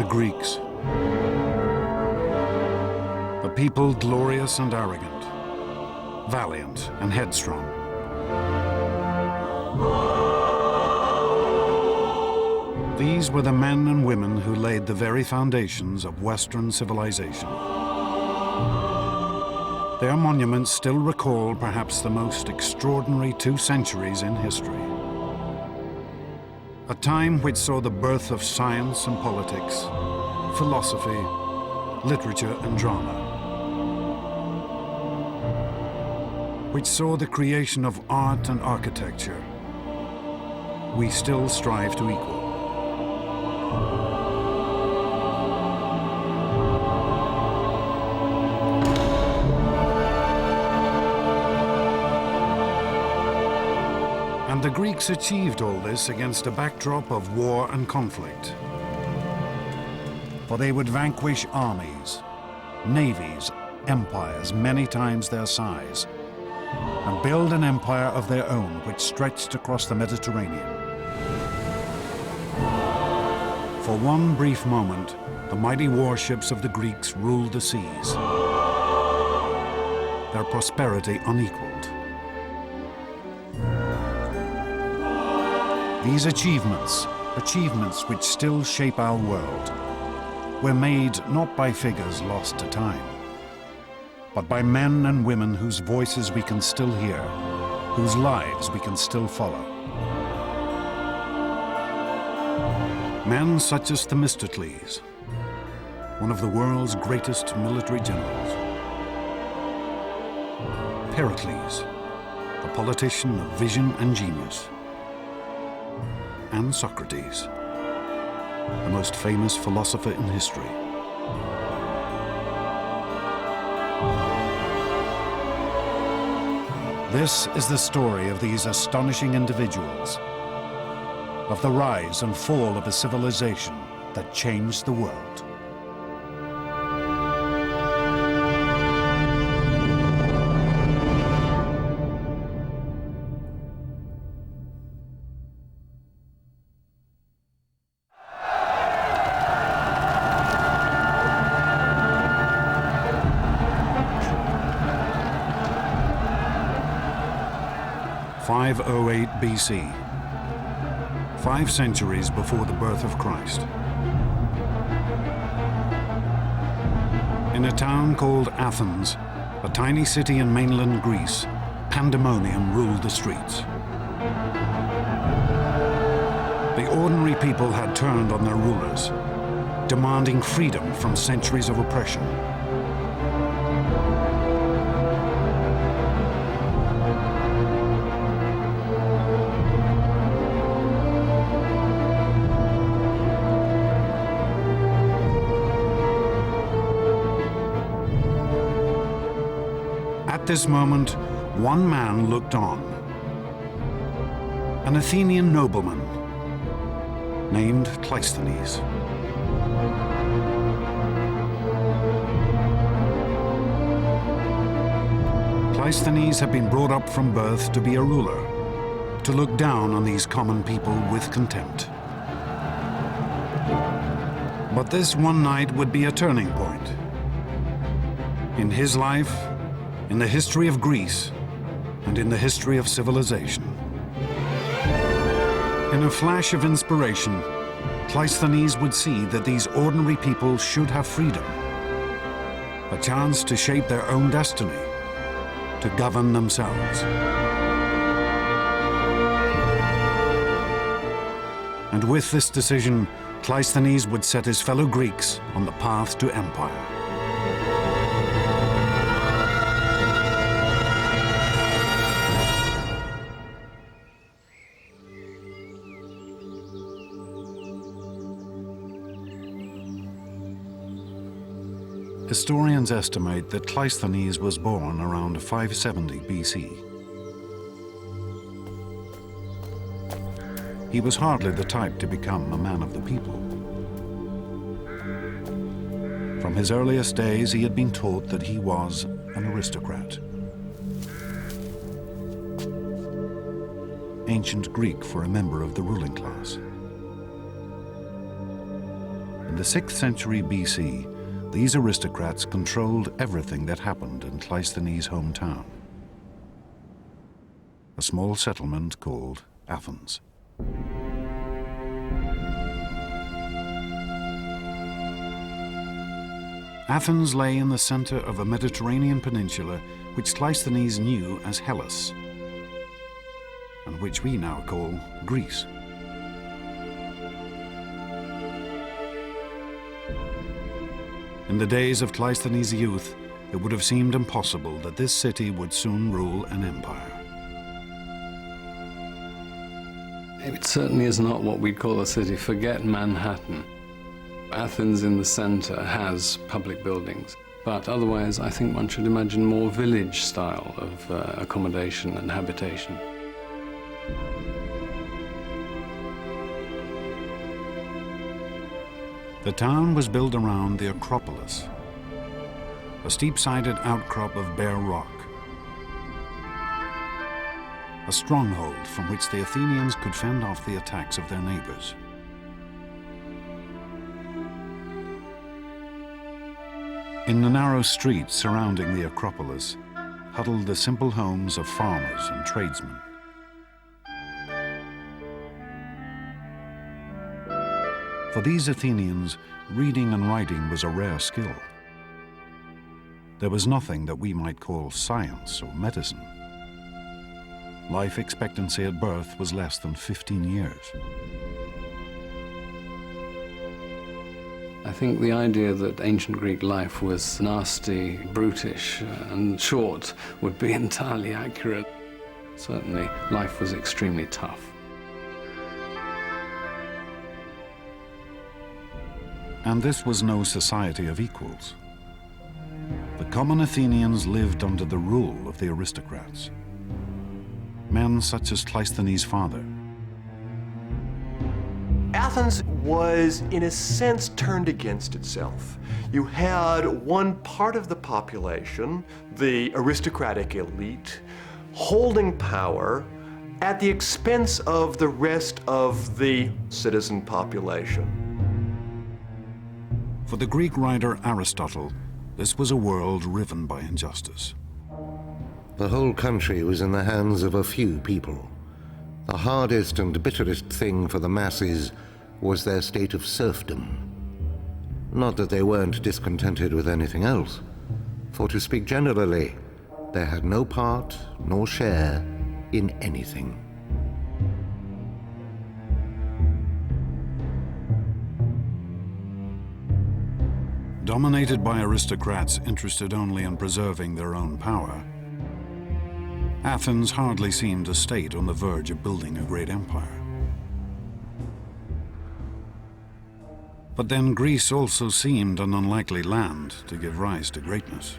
Greeks. A people glorious and arrogant, valiant and headstrong. These were the men and women who laid the very foundations of Western civilization. Their monuments still recall perhaps the most extraordinary 2 centuries in history. A time which saw the birth of science and politics, philosophy, literature and drama. Which saw the creation of art and architecture we still strive to equal. And the Greeks achieved all this against a backdrop of war and conflict. For they would vanquish armies, navies, empires many times their size, and build an empire of their own which stretched across the Mediterranean. For one brief moment, the mighty warships of the Greeks ruled the seas, their prosperity unequaled. These achievements which still shape our world, were made not by figures lost to time, but by men and women whose voices we can still hear, whose lives we can still follow. Men such as Themistocles, one of the world's greatest military generals. Pericles, a politician of vision and genius. And Socrates, the most famous philosopher in history. This is the story of these astonishing individuals, of the rise and fall of a civilization that changed the world. BC, 5 centuries before the birth of Christ. In a town called Athens, a tiny city in mainland Greece, pandemonium ruled the streets. The ordinary people had turned on their rulers, demanding freedom from centuries of oppression. At this moment, one man looked on. An Athenian nobleman named Cleisthenes. Cleisthenes had been brought up from birth to be a ruler, to look down on these common people with contempt. But this one night would be a turning point in his life, in the history of Greece, and in the history of civilization. In a flash of inspiration, Cleisthenes would see that these ordinary people should have freedom, a chance to shape their own destiny, to govern themselves. And with this decision, Cleisthenes would set his fellow Greeks on the path to empire. Historians estimate that Cleisthenes was born around 570 BC. He was hardly the type to become a man of the people. From his earliest days, he had been taught that he was an aristocrat. Ancient Greek for a member of the ruling class. In the 6th century BC, these aristocrats controlled everything that happened in Cleisthenes' hometown, a small settlement called Athens. Athens lay in the center of a Mediterranean peninsula which Cleisthenes knew as Hellas, and which we now call Greece. In the days of Cleisthenes' youth, it would have seemed impossible that this city would soon rule an empire. It certainly is not what we'd call a city. Forget Manhattan. Athens in the center has public buildings, but otherwise I think one should imagine more village style of accommodation and habitation. The town was built around the Acropolis, a steep-sided outcrop of bare rock, a stronghold from which the Athenians could fend off the attacks of their neighbors. In the narrow streets surrounding the Acropolis huddled the simple homes of farmers and tradesmen. For these Athenians, reading and writing was a rare skill. There was nothing that we might call science or medicine. Life expectancy at birth was less than 15 years. I think the idea that ancient Greek life was nasty, brutish, and short would be entirely accurate. Certainly, life was extremely tough. And this was no society of equals. The common Athenians lived under the rule of the aristocrats. Men such as Cleisthenes' father. Athens was, in a sense, turned against itself. You had one part of the population, the aristocratic elite, holding power at the expense of the rest of the citizen population. For the Greek writer Aristotle, this was a world riven by injustice. The whole country was in the hands of a few people. The hardest and bitterest thing for the masses was their state of serfdom. Not that they weren't discontented with anything else, for to speak generally, they had no part nor share in anything. Dominated by aristocrats interested only in preserving their own power, Athens hardly seemed a state on the verge of building a great empire. But then Greece also seemed an unlikely land to give rise to greatness.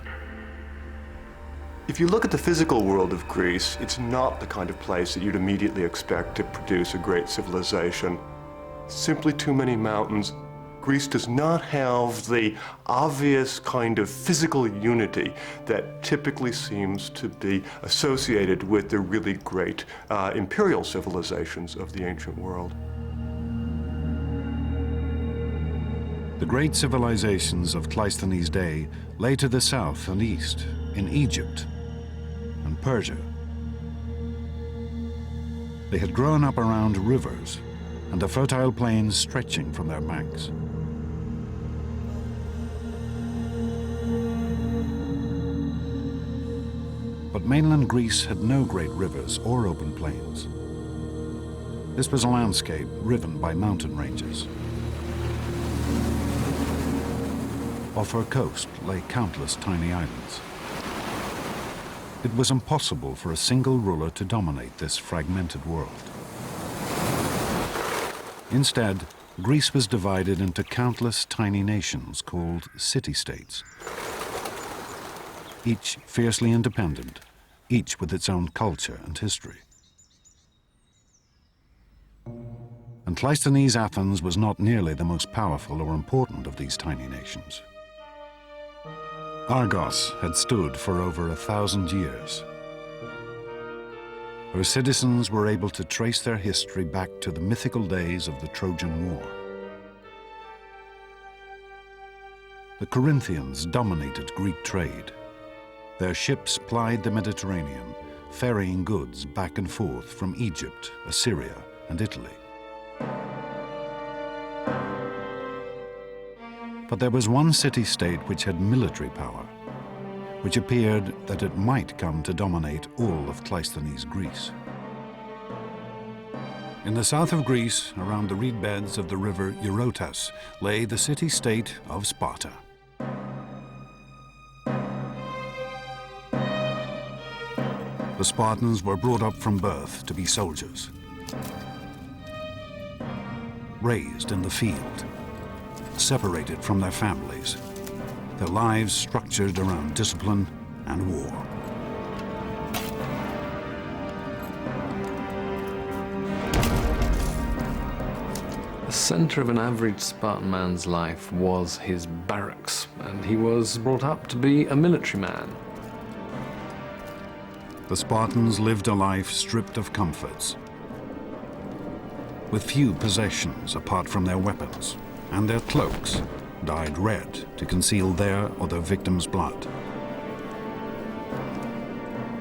If you look at the physical world of Greece, it's not the kind of place that you'd immediately expect to produce a great civilization. Simply too many mountains. Greece does not have the obvious kind of physical unity that typically seems to be associated with the really great imperial civilizations of the ancient world. The great civilizations of Cleisthenes' day lay to the south and east, in Egypt and Persia. They had grown up around rivers and the fertile plains stretching from their banks. But mainland Greece had no great rivers or open plains. This was a landscape riven by mountain ranges. Off her coast lay countless tiny islands. It was impossible for a single ruler to dominate this fragmented world. Instead, Greece was divided into countless tiny nations called city-states, each fiercely independent, each with its own culture and history. And Cleisthenes' Athens was not nearly the most powerful or important of these tiny nations. Argos had stood for over 1,000 years. Her citizens were able to trace their history back to the mythical days of the Trojan War. the Corinthians dominated Greek trade. Their ships plied the Mediterranean, ferrying goods back and forth from Egypt, Assyria, and Italy. But there was one city-state which had military power, which appeared that it might come to dominate all of Cleisthenes Greece. In the south of Greece, around the reed beds of the river Eurotas, lay the city-state of Sparta. The Spartans were brought up from birth to be soldiers, raised in the field, separated from their families, their lives structured around discipline and war. The center of an average Spartan man's life was his barracks, and he was brought up to be a military man. The Spartans lived a life stripped of comforts, with few possessions apart from their weapons, and their cloaks dyed red to conceal their or their victims' blood.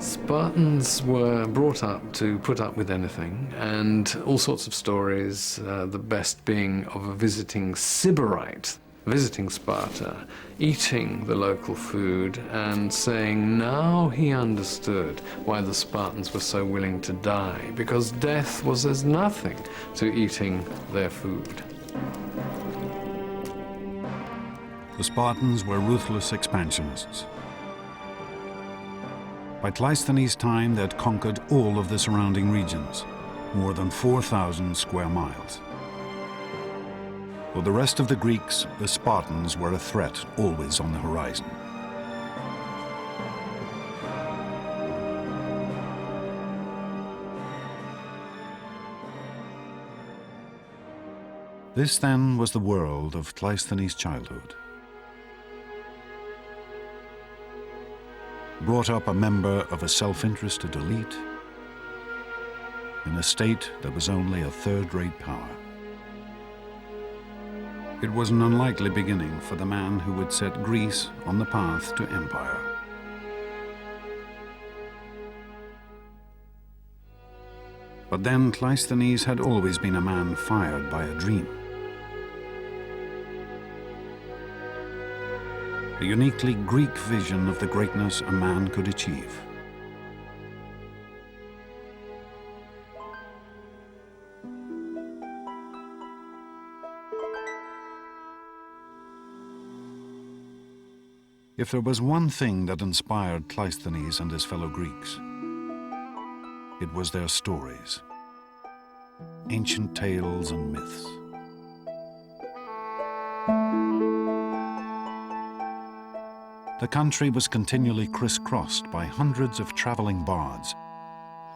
Spartans were brought up to put up with anything, and all sorts of stories, the best being of a visiting Sybarite visiting Sparta, eating the local food, and saying now he understood why the Spartans were so willing to die, because death was as nothing to eating their food. The Spartans were ruthless expansionists. By Cleisthenes' time, they had conquered all of the surrounding regions, more than 4,000 square miles. For the rest of the Greeks, the Spartans were a threat always on the horizon. This then was the world of Cleisthenes' childhood. Brought up a member of a self-interested elite in a state that was only a third-rate power. It was an unlikely beginning for the man who would set Greece on the path to empire. But then Cleisthenes had always been a man fired by a dream. A uniquely Greek vision of the greatness a man could achieve. If there was one thing that inspired Cleisthenes and his fellow Greeks, it was their stories, ancient tales and myths. The country was continually crisscrossed by hundreds of traveling bards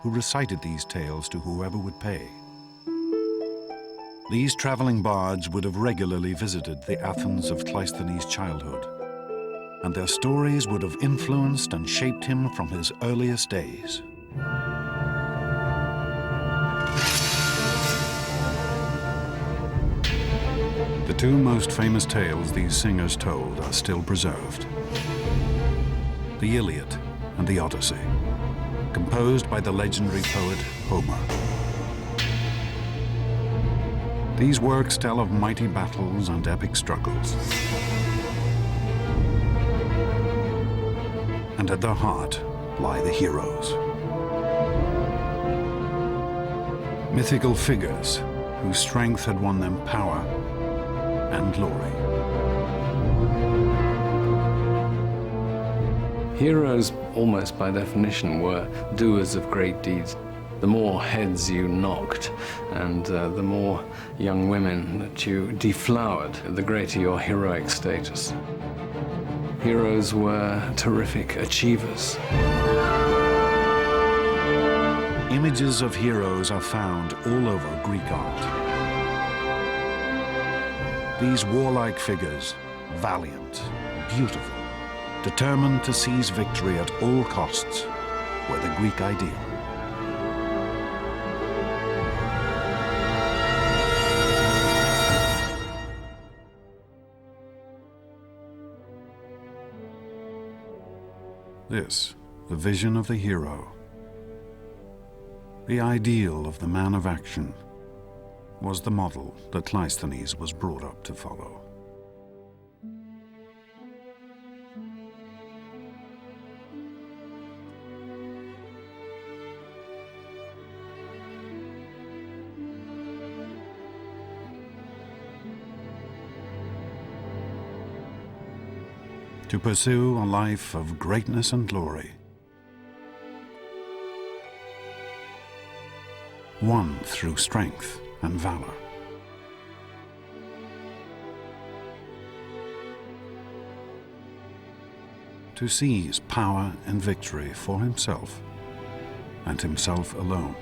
who recited these tales to whoever would pay. These traveling bards would have regularly visited the Athens of Cleisthenes' childhood, and their stories would have influenced and shaped him from his earliest days. The two most famous tales these singers told are still preserved: the Iliad and the Odyssey, composed by the legendary poet Homer. These works tell of mighty battles and epic struggles. And at their heart lie the heroes. Mythical figures whose strength had won them power and glory. Heroes, almost by definition, were doers of great deeds. The more heads you knocked and the more young women that you deflowered, the greater your heroic status. Heroes were terrific achievers. Images of heroes are found all over Greek art. These warlike figures, valiant, beautiful, determined to seize victory at all costs, were the Greek ideal. This, the vision of the hero, the ideal of the man of action, was the model that Cleisthenes was brought up to follow. To pursue a life of greatness and glory, won through strength and valor. To seize power and victory for himself and himself alone.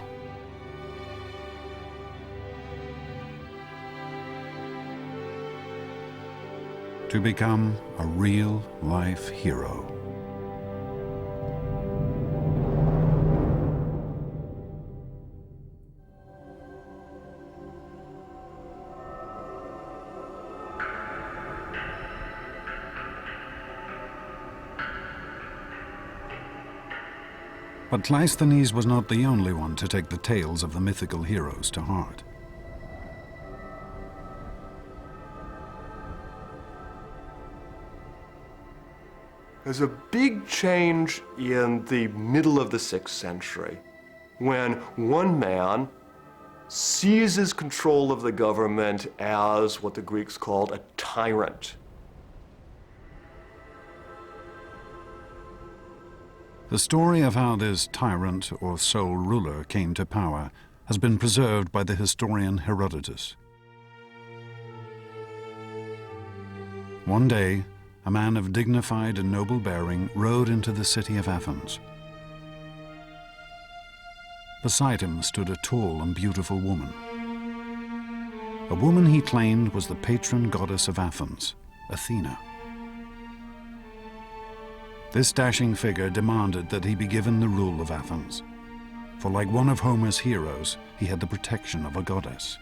To become a real-life hero. But Cleisthenes was not the only one to take the tales of the mythical heroes to heart. There's a big change in the middle of the 6th century when one man seizes control of the government as what the Greeks called a tyrant. The story of how this tyrant or sole ruler came to power has been preserved by the historian Herodotus. One day, a man of dignified and noble bearing rode into the city of Athens. Beside him stood a tall and beautiful woman. A woman he claimed was the patron goddess of Athens, Athena. This dashing figure demanded that he be given the rule of Athens, for like one of Homer's heroes, he had the protection of a goddess.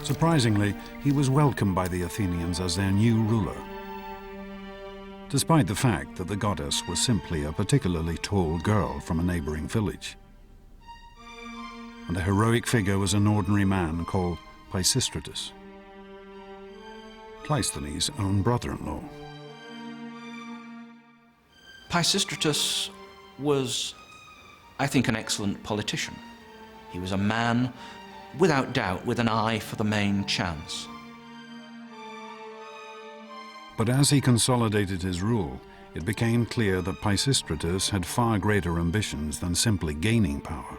Surprisingly, he was welcomed by the Athenians as their new ruler, despite the fact that the goddess was simply a particularly tall girl from a neighboring village. And the heroic figure was an ordinary man called Pisistratus, Cleisthenes' own brother-in-law. Pisistratus was, I think, an excellent politician. He was a man, without doubt, with an eye for the main chance. But as he consolidated his rule, it became clear that Pisistratus had far greater ambitions than simply gaining power.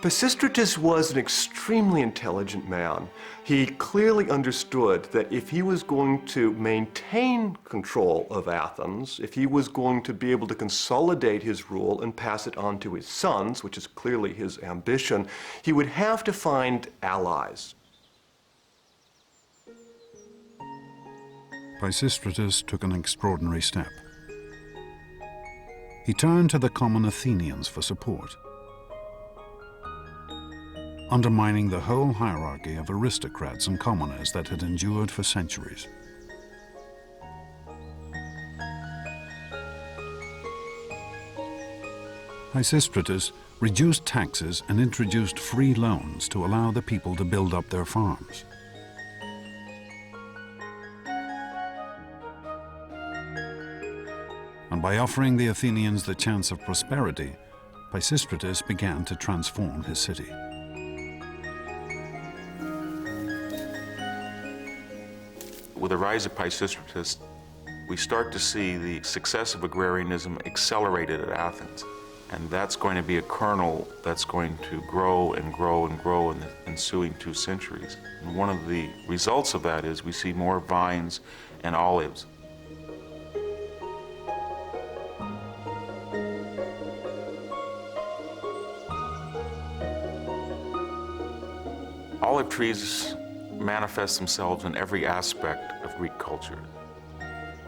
Pisistratus was an extremely intelligent man. He clearly understood that if he was going to maintain control of Athens, if he was going to be able to consolidate his rule and pass it on to his sons, which is clearly his ambition, he would have to find allies. Pisistratus took an extraordinary step. He turned to the common Athenians for support, undermining the whole hierarchy of aristocrats and commoners that had endured for centuries. Pisistratus reduced taxes and introduced free loans to allow the people to build up their farms. And by offering the Athenians the chance of prosperity, Pisistratus began to transform his city. With the rise of Pisistratus, we start to see the success of agrarianism accelerated at Athens. And that's going to be a kernel that's going to grow and grow and grow in the ensuing 2 centuries. And one of the results of that is we see more vines and olives. Olive trees manifest themselves in every aspect of Greek culture.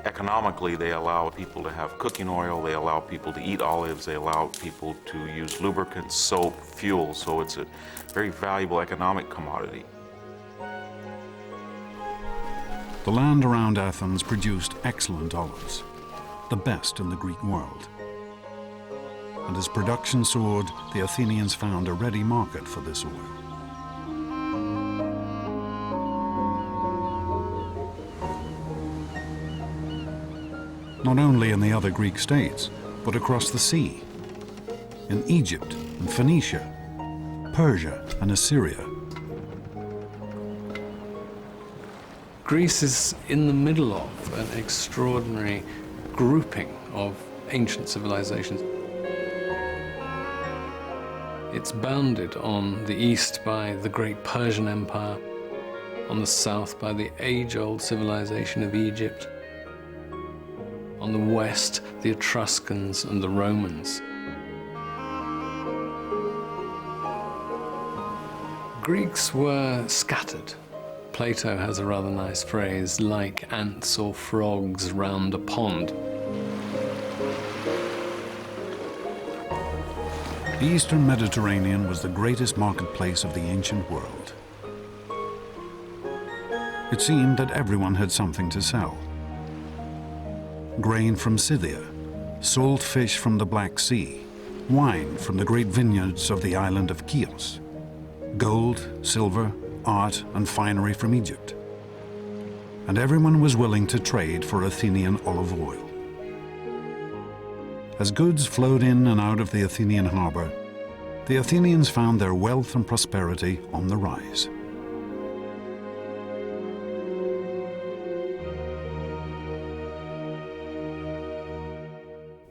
Economically, they allow people to have cooking oil, they allow people to eat olives, they allow people to use lubricants, soap, fuel, so it's a very valuable economic commodity. The land around Athens produced excellent olives, the best in the Greek world. And as production soared, the Athenians found a ready market for this oil. Not only in the other Greek states, but across the sea, in Egypt and Phoenicia, Persia and Assyria. Greece is in the middle of an extraordinary grouping of ancient civilizations. It's bounded on the east by the great Persian Empire, on the south by the age-old civilization of Egypt, on the west, the Etruscans and the Romans. Greeks were scattered. Plato has a rather nice phrase, like ants or frogs round a pond. The Eastern Mediterranean was the greatest marketplace of the ancient world. It seemed that everyone had something to sell. Grain from Scythia, salt fish from the Black Sea, wine from the great vineyards of the island of Chios, gold, silver, art and finery from Egypt. And everyone was willing to trade for Athenian olive oil. As goods flowed in and out of the Athenian harbor, the Athenians found their wealth and prosperity on the rise.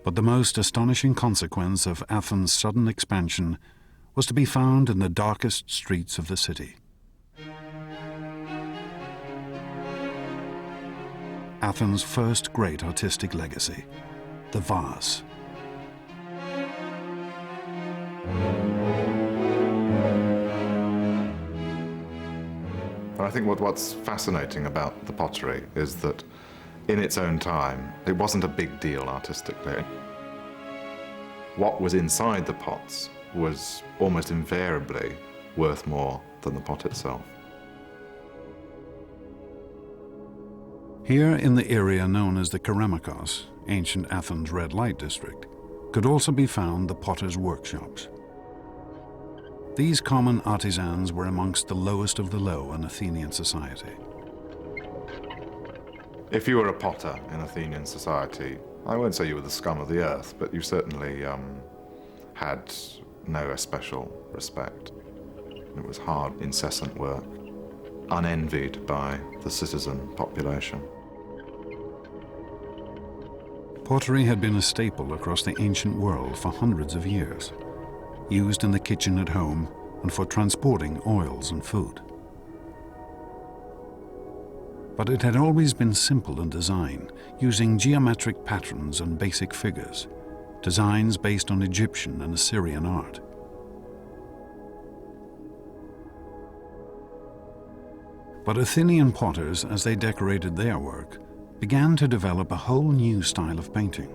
But the most astonishing consequence of Athens' sudden expansion was to be found in the darkest streets of the city. Athens' first great artistic legacy, the vase. I think what's fascinating about the pottery is that in its own time, it wasn't a big deal artistically. What was inside the pots was almost invariably worth more than the pot itself. Here in the area known as the Keramikos, ancient Athens' red light district, could also be found the potters' workshops. These common artisans were amongst the lowest of the low in Athenian society. If you were a potter in Athenian society, I won't say you were the scum of the earth, but you certainly had no especial respect. It was hard, incessant work, unenvied by the citizen population. Pottery had been a staple across the ancient world for hundreds of years, used in the kitchen at home and for transporting oils and food. But it had always been simple in design, using geometric patterns and basic figures, designs based on Egyptian and Assyrian art. But Athenian potters, as they decorated their work, began to develop a whole new style of painting.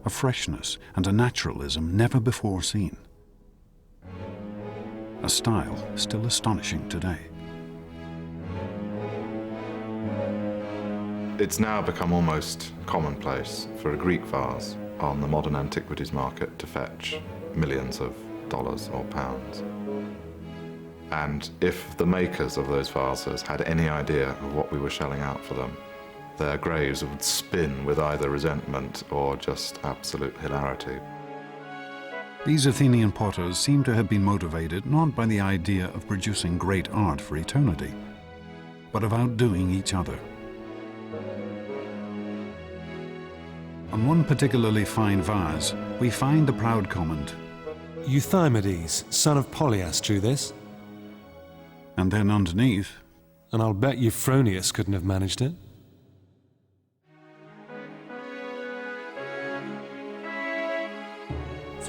A freshness and a naturalism never before seen. A style still astonishing today. It's now become almost commonplace for a Greek vase on the modern antiquities market to fetch millions of dollars or pounds. And if the makers of those vases had any idea of what we were shelling out for them, their graves would spin with either resentment or just absolute hilarity. These Athenian potters seem to have been motivated not by the idea of producing great art for eternity, but of outdoing each other. On one particularly fine vase, we find the proud comment, "Euthymides, son of Polias, drew this." and then underneath, And I'll bet Euphronius couldn't have managed it.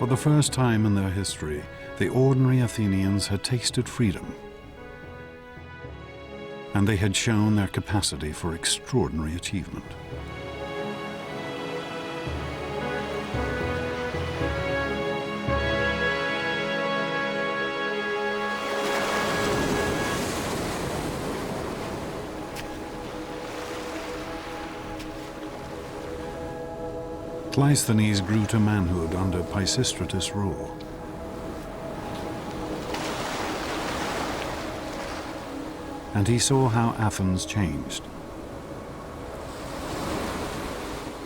for the first time in their history, the ordinary Athenians had tasted freedom, and they had shown their capacity for extraordinary achievement. Cleisthenes grew to manhood under Pisistratus' rule. And he saw how Athens changed.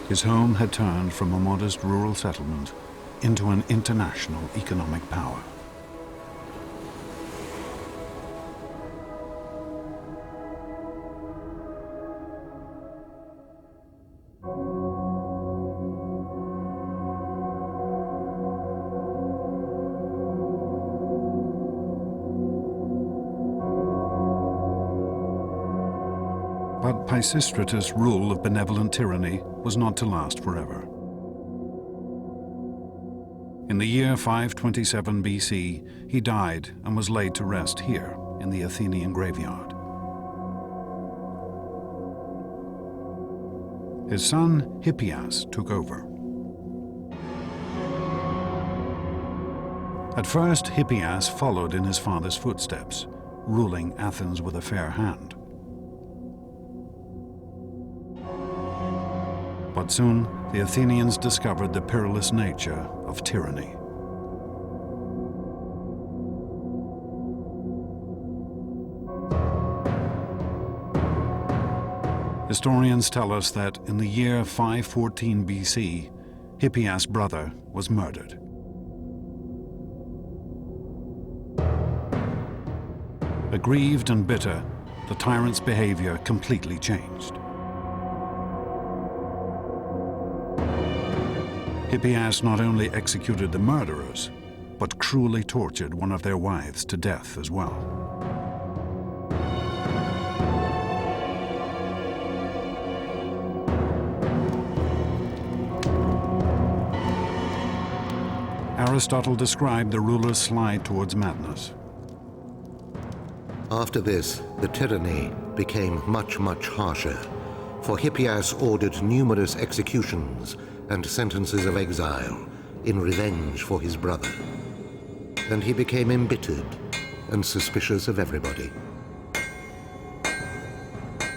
His home had turned from a modest rural settlement into an international economic power. But Pisistratus' rule of benevolent tyranny was not to last forever. In the year 527 BC, he died and was laid to rest here in the Athenian graveyard. His son Hippias took over. At first, Hippias followed in his father's footsteps, ruling Athens with a fair hand. But soon, the Athenians discovered the perilous nature of tyranny. Historians tell us that in the year 514 BC, Hippias' brother was murdered. Aggrieved and bitter, the tyrant's behavior completely changed. Hippias not only executed the murderers, but cruelly tortured one of their wives to death as well. Aristotle described the ruler's slide towards madness. After this, the tyranny became much, much harsher, for Hippias ordered numerous executions and sentences of exile in revenge for his brother. And he became embittered and suspicious of everybody.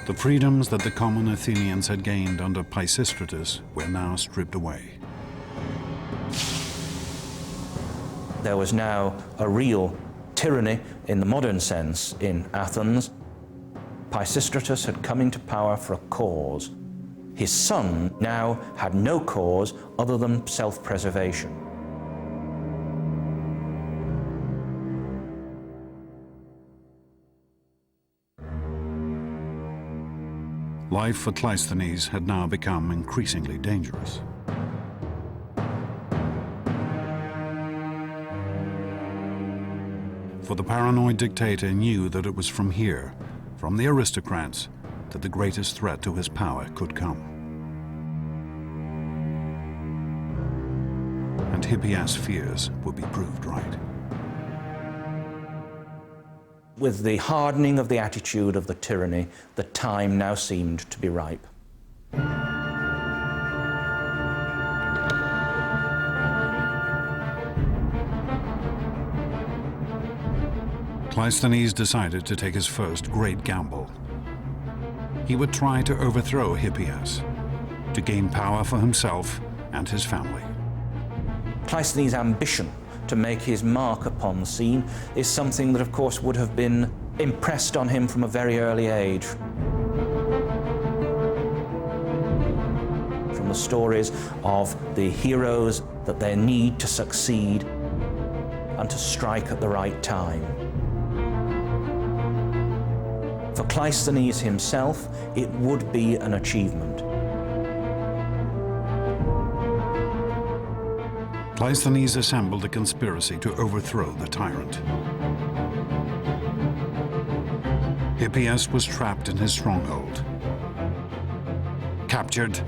The freedoms that the common Athenians had gained under Pisistratus were now stripped away. There was now a real tyranny in the modern sense in Athens. Pisistratus had come into power for a cause. His son now had no cause other than self-preservation. Life for Cleisthenes had now become increasingly dangerous. For the paranoid dictator knew that it was from here, from the aristocrats, that the greatest threat to his power could come. And Hippias' fears would be proved right. With the hardening of the attitude of the tyranny, the time now seemed to be ripe. Cleisthenes decided to take his first great gamble. He would try to overthrow Hippias, to gain power for himself and his family. Cleisthenes' ambition to make his mark upon the scene is something that, of course, would have been impressed on him from a very early age. From the stories of the heroes, that they need to succeed and to strike at the right time. For Cleisthenes himself, it would be an achievement. Cleisthenes assembled a conspiracy to overthrow the tyrant. Hippias was trapped in his stronghold, captured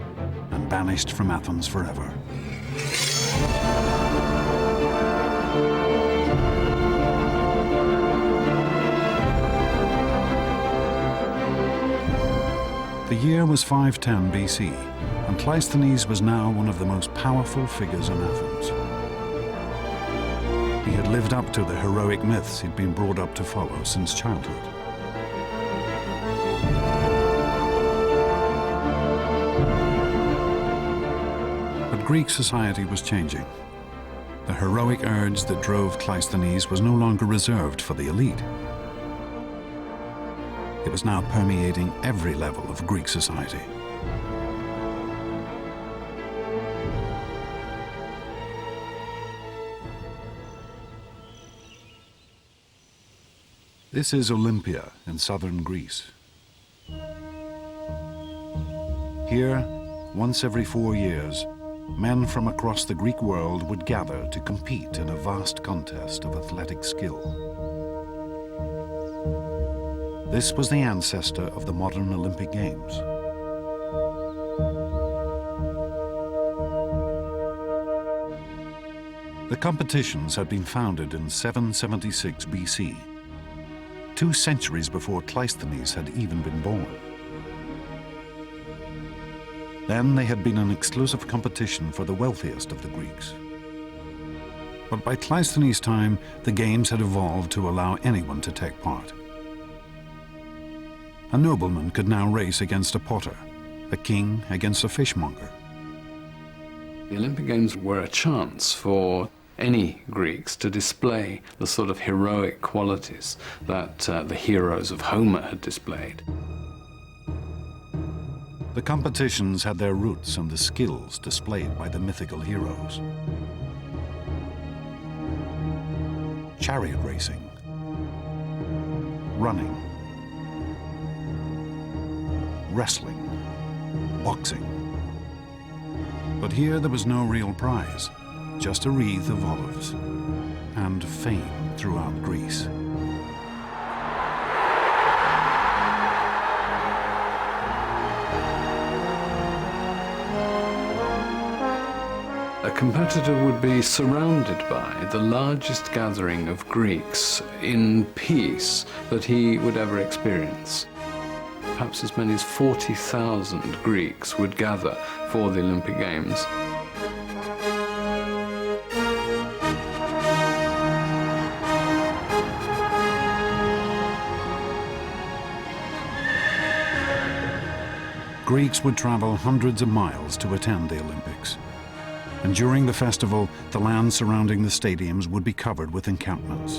and banished from Athens forever. The year was 510 BC, and Cleisthenes was now one of the most powerful figures in Athens. He had lived up to the heroic myths he'd been brought up to follow since childhood. But Greek society was changing. The heroic urge that drove Cleisthenes was no longer reserved for the elite. It was now permeating every level of Greek society. This is Olympia in southern Greece. Here, once every 4 years, men from across the Greek world would gather to compete in a vast contest of athletic skill. This was the ancestor of the modern Olympic Games. The competitions had been founded in 776 BC, 2 centuries before Cleisthenes had even been born. Then they had been an exclusive competition for the wealthiest of the Greeks. But by Cleisthenes' time, the games had evolved to allow anyone to take part. A nobleman could now race against a potter, a king against a fishmonger. The Olympic Games were a chance for any Greeks to display the sort of heroic qualities that the heroes of Homer had displayed. The competitions had their roots in the skills displayed by the mythical heroes. Chariot racing, running, wrestling, boxing. But here there was no real prize, just a wreath of olives and fame throughout Greece. A competitor would be surrounded by the largest gathering of Greeks in peace that he would ever experience. Perhaps as many as 40,000 Greeks would gather for the Olympic Games. Greeks would travel hundreds of miles to attend the Olympics. And during the festival, the land surrounding the stadiums would be covered with encampments.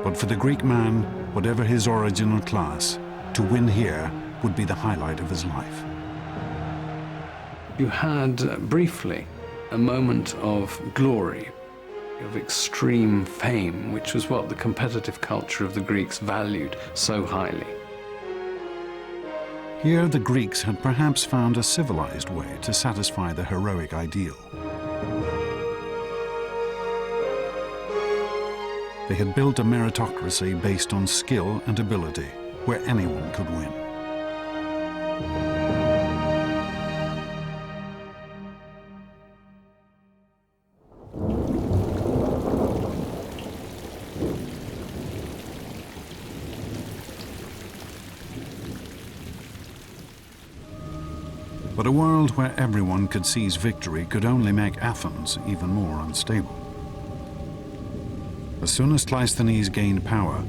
But for the Greek man, whatever his origin or class, to win here would be the highlight of his life. You had, briefly, a moment of glory, of extreme fame, which was what the competitive culture of the Greeks valued so highly. Here the Greeks had perhaps found a civilized way to satisfy the heroic ideal. They had built a meritocracy based on skill and ability, where anyone could win. But a world where everyone could seize victory could only make Athens even more unstable. As soon as Cleisthenes gained power,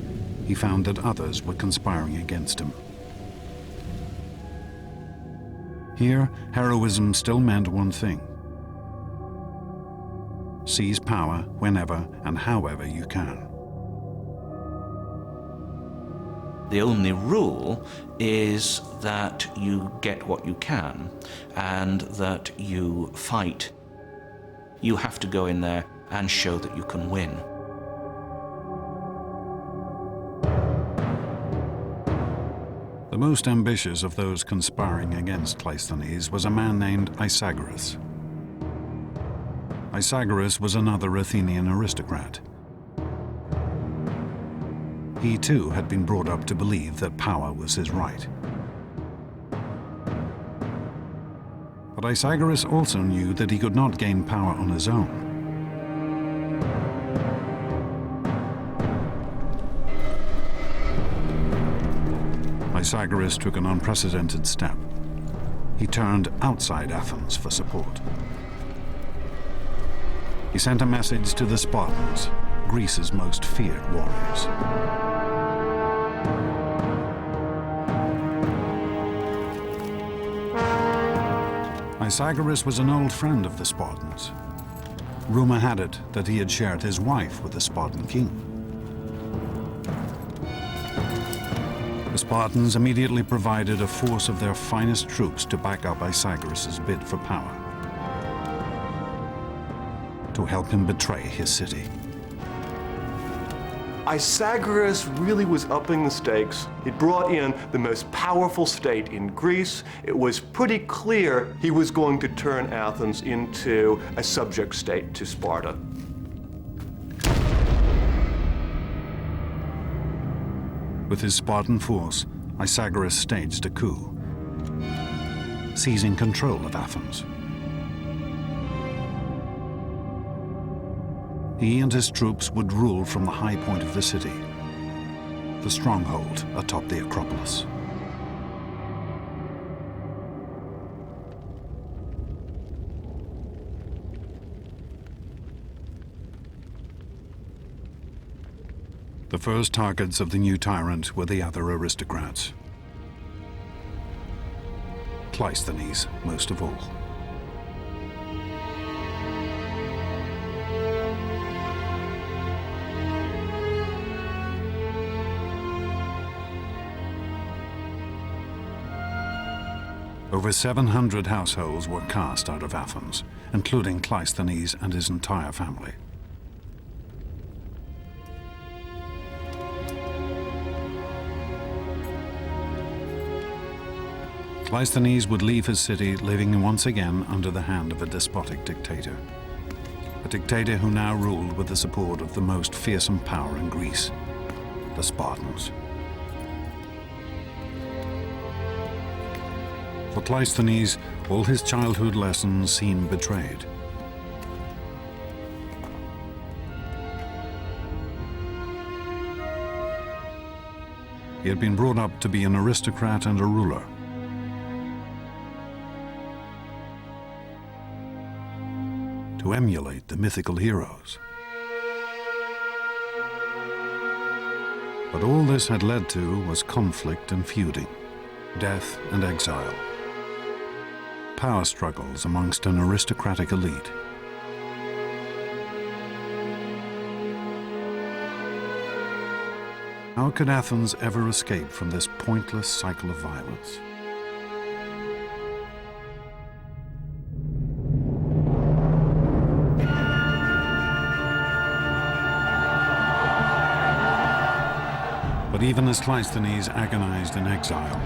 he found that others were conspiring against him. Here, heroism still meant one thing: seize power whenever and however you can. The only rule is that you get what you can and that you fight. You have to go in there and show that you can win. The most ambitious of those conspiring against Cleisthenes was a man named Isagoras. Isagoras was another Athenian aristocrat. He too had been brought up to believe that power was his right. But Isagoras also knew that he could not gain power on his own. Isagoras took an unprecedented step. He turned outside Athens for support. He sent a message to the Spartans, Greece's most feared warriors. Isagoras was an old friend of the Spartans. Rumor had it that he had shared his wife with the Spartan king. The Spartans immediately provided a force of their finest troops to back up Isagoras' bid for power, to help him betray his city. Isagoras really was upping the stakes. It brought in the most powerful state in Greece. It was pretty clear he was going to turn Athens into a subject state to Sparta. With his Spartan force, Isagoras staged a coup, seizing control of Athens. He and his troops would rule from the high point of the city, the stronghold atop the Acropolis. The first targets of the new tyrant were the other aristocrats. Cleisthenes most of all. Over 700 households were cast out of Athens, including Cleisthenes and his entire family. Cleisthenes would leave his city living once again under the hand of a despotic dictator. A dictator who now ruled with the support of the most fearsome power in Greece, the Spartans. For Cleisthenes, all his childhood lessons seemed betrayed. He had been brought up to be an aristocrat and a ruler. To emulate the mythical heroes. But all this had led to was conflict and feuding, death and exile. Power struggles amongst an aristocratic elite. How could Athens ever escape from this pointless cycle of violence? But even as Cleisthenes agonized in exile,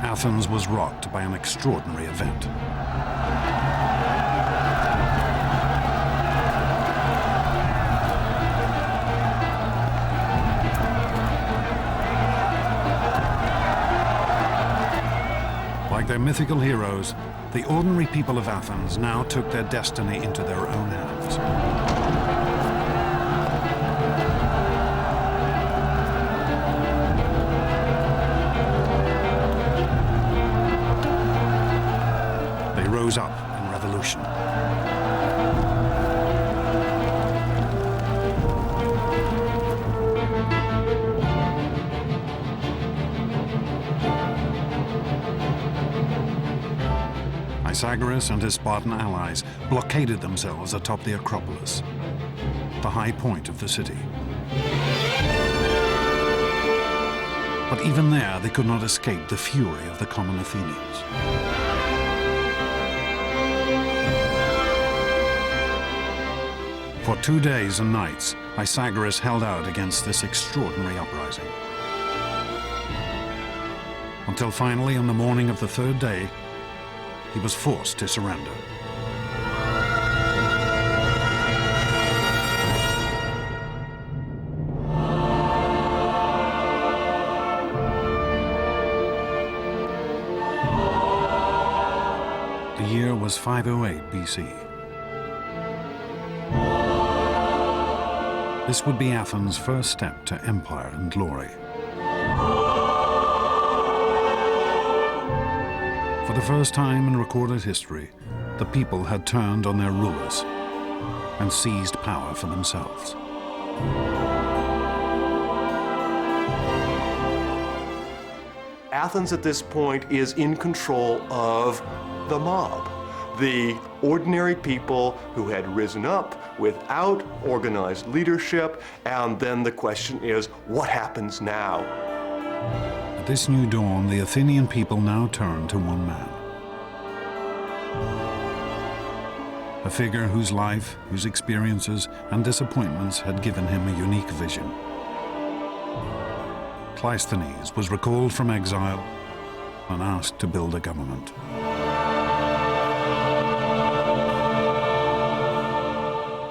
Athens was rocked by an extraordinary event. Like their mythical heroes, the ordinary people of Athens now took their destiny into their own hands. They rose up in revolution. Isagoras and his Spartan allies blockaded themselves atop the Acropolis, the high point of the city. But even there, they could not escape the fury of the common Athenians. For 2 days and nights, Isagoras held out against this extraordinary uprising. Until finally, on the morning of the third day, he was forced to surrender. The year was 508 BC. This would be Athens' first step to empire and glory. For the first time in recorded history, the people had turned on their rulers and seized power for themselves. Athens at this point is in control of the mob. the ordinary people who had risen up without organized leadership, and then the question is, what happens now? At this new dawn, the Athenian people now turn to one man. A figure whose life, whose experiences and disappointments had given him a unique vision. Cleisthenes was recalled from exile and asked to build a government.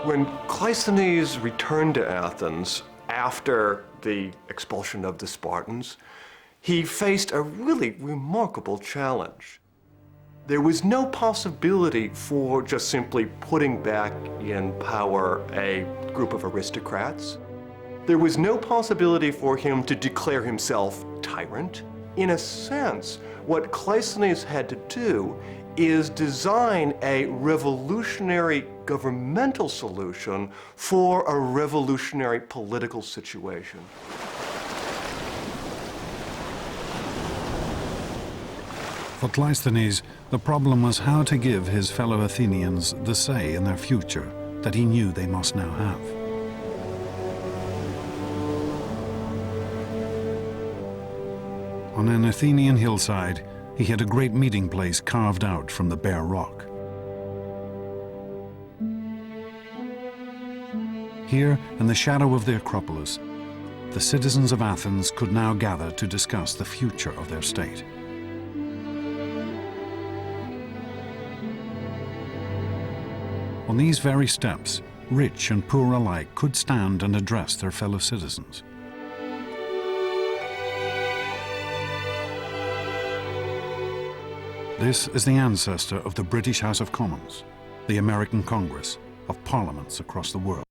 When Cleisthenes returned to Athens after the expulsion of the Spartans, he faced a really remarkable challenge. There was no possibility for just simply putting back in power a group of aristocrats. There was no possibility for him to declare himself tyrant. In a sense, what Cleisthenes had to do is design a revolutionary governmental solution for a revolutionary political situation. For Cleisthenes, the problem was how to give his fellow Athenians the say in their future that he knew they must now have. On an Athenian hillside, he had a great meeting place carved out from the bare rock. Here, in the shadow of the Acropolis, the citizens of Athens could now gather to discuss the future of their state. On these very steps, rich and poor alike could stand and address their fellow citizens. This is the ancestor of the British House of Commons, the American Congress, of parliaments across the world.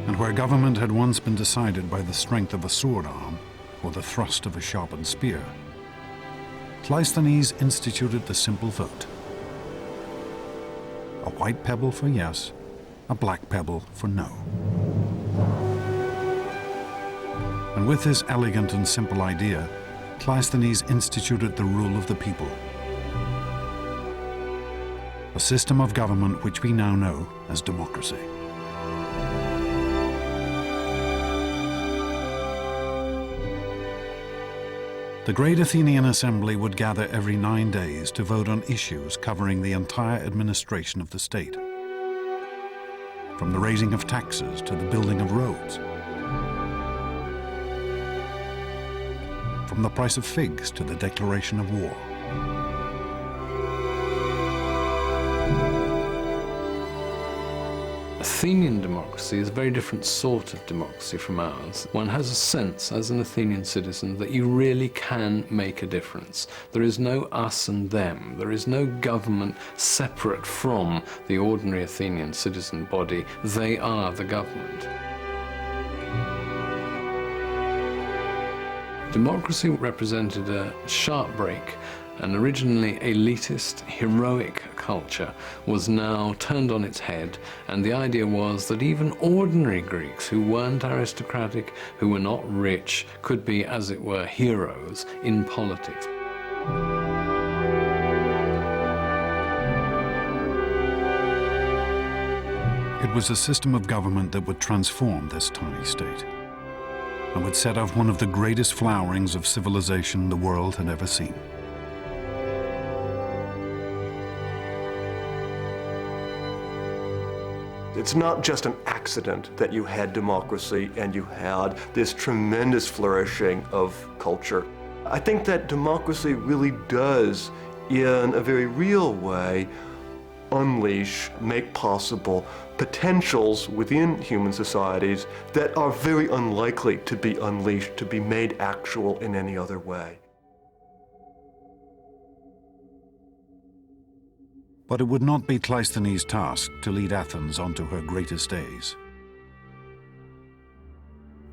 And where government had once been decided by the strength of a sword arm or the thrust of a sharpened spear, Cleisthenes instituted the simple vote. A white pebble for yes, a black pebble for no. And with this elegant and simple idea, Cleisthenes instituted the rule of the people. A system of government which we now know as democracy. The great Athenian assembly would gather every 9 days to vote on issues covering the entire administration of the state, from the raising of taxes to the building of roads, from the price of figs to the declaration of war. Athenian democracy is a very different sort of democracy from ours. One has a sense, as an Athenian citizen, that you really can make a difference. There is no us and them. There is no government separate from the ordinary Athenian citizen body. They are the government. Democracy represented a sharp break. An originally elitist, heroic culture was now turned on its head, and the idea was that even ordinary Greeks who weren't aristocratic, who were not rich, could be, as it were, heroes in politics. It was a system of government that would transform this tiny state and would set off one of the greatest flowerings of civilization the world had ever seen. It's not just an accident that you had democracy and you had this tremendous flourishing of culture. I think that democracy really does, in a very real way, unleash, make possible potentials within human societies that are very unlikely to be unleashed, to be made actual in any other way. But it would not be Cleisthenes' task to lead Athens onto her greatest days.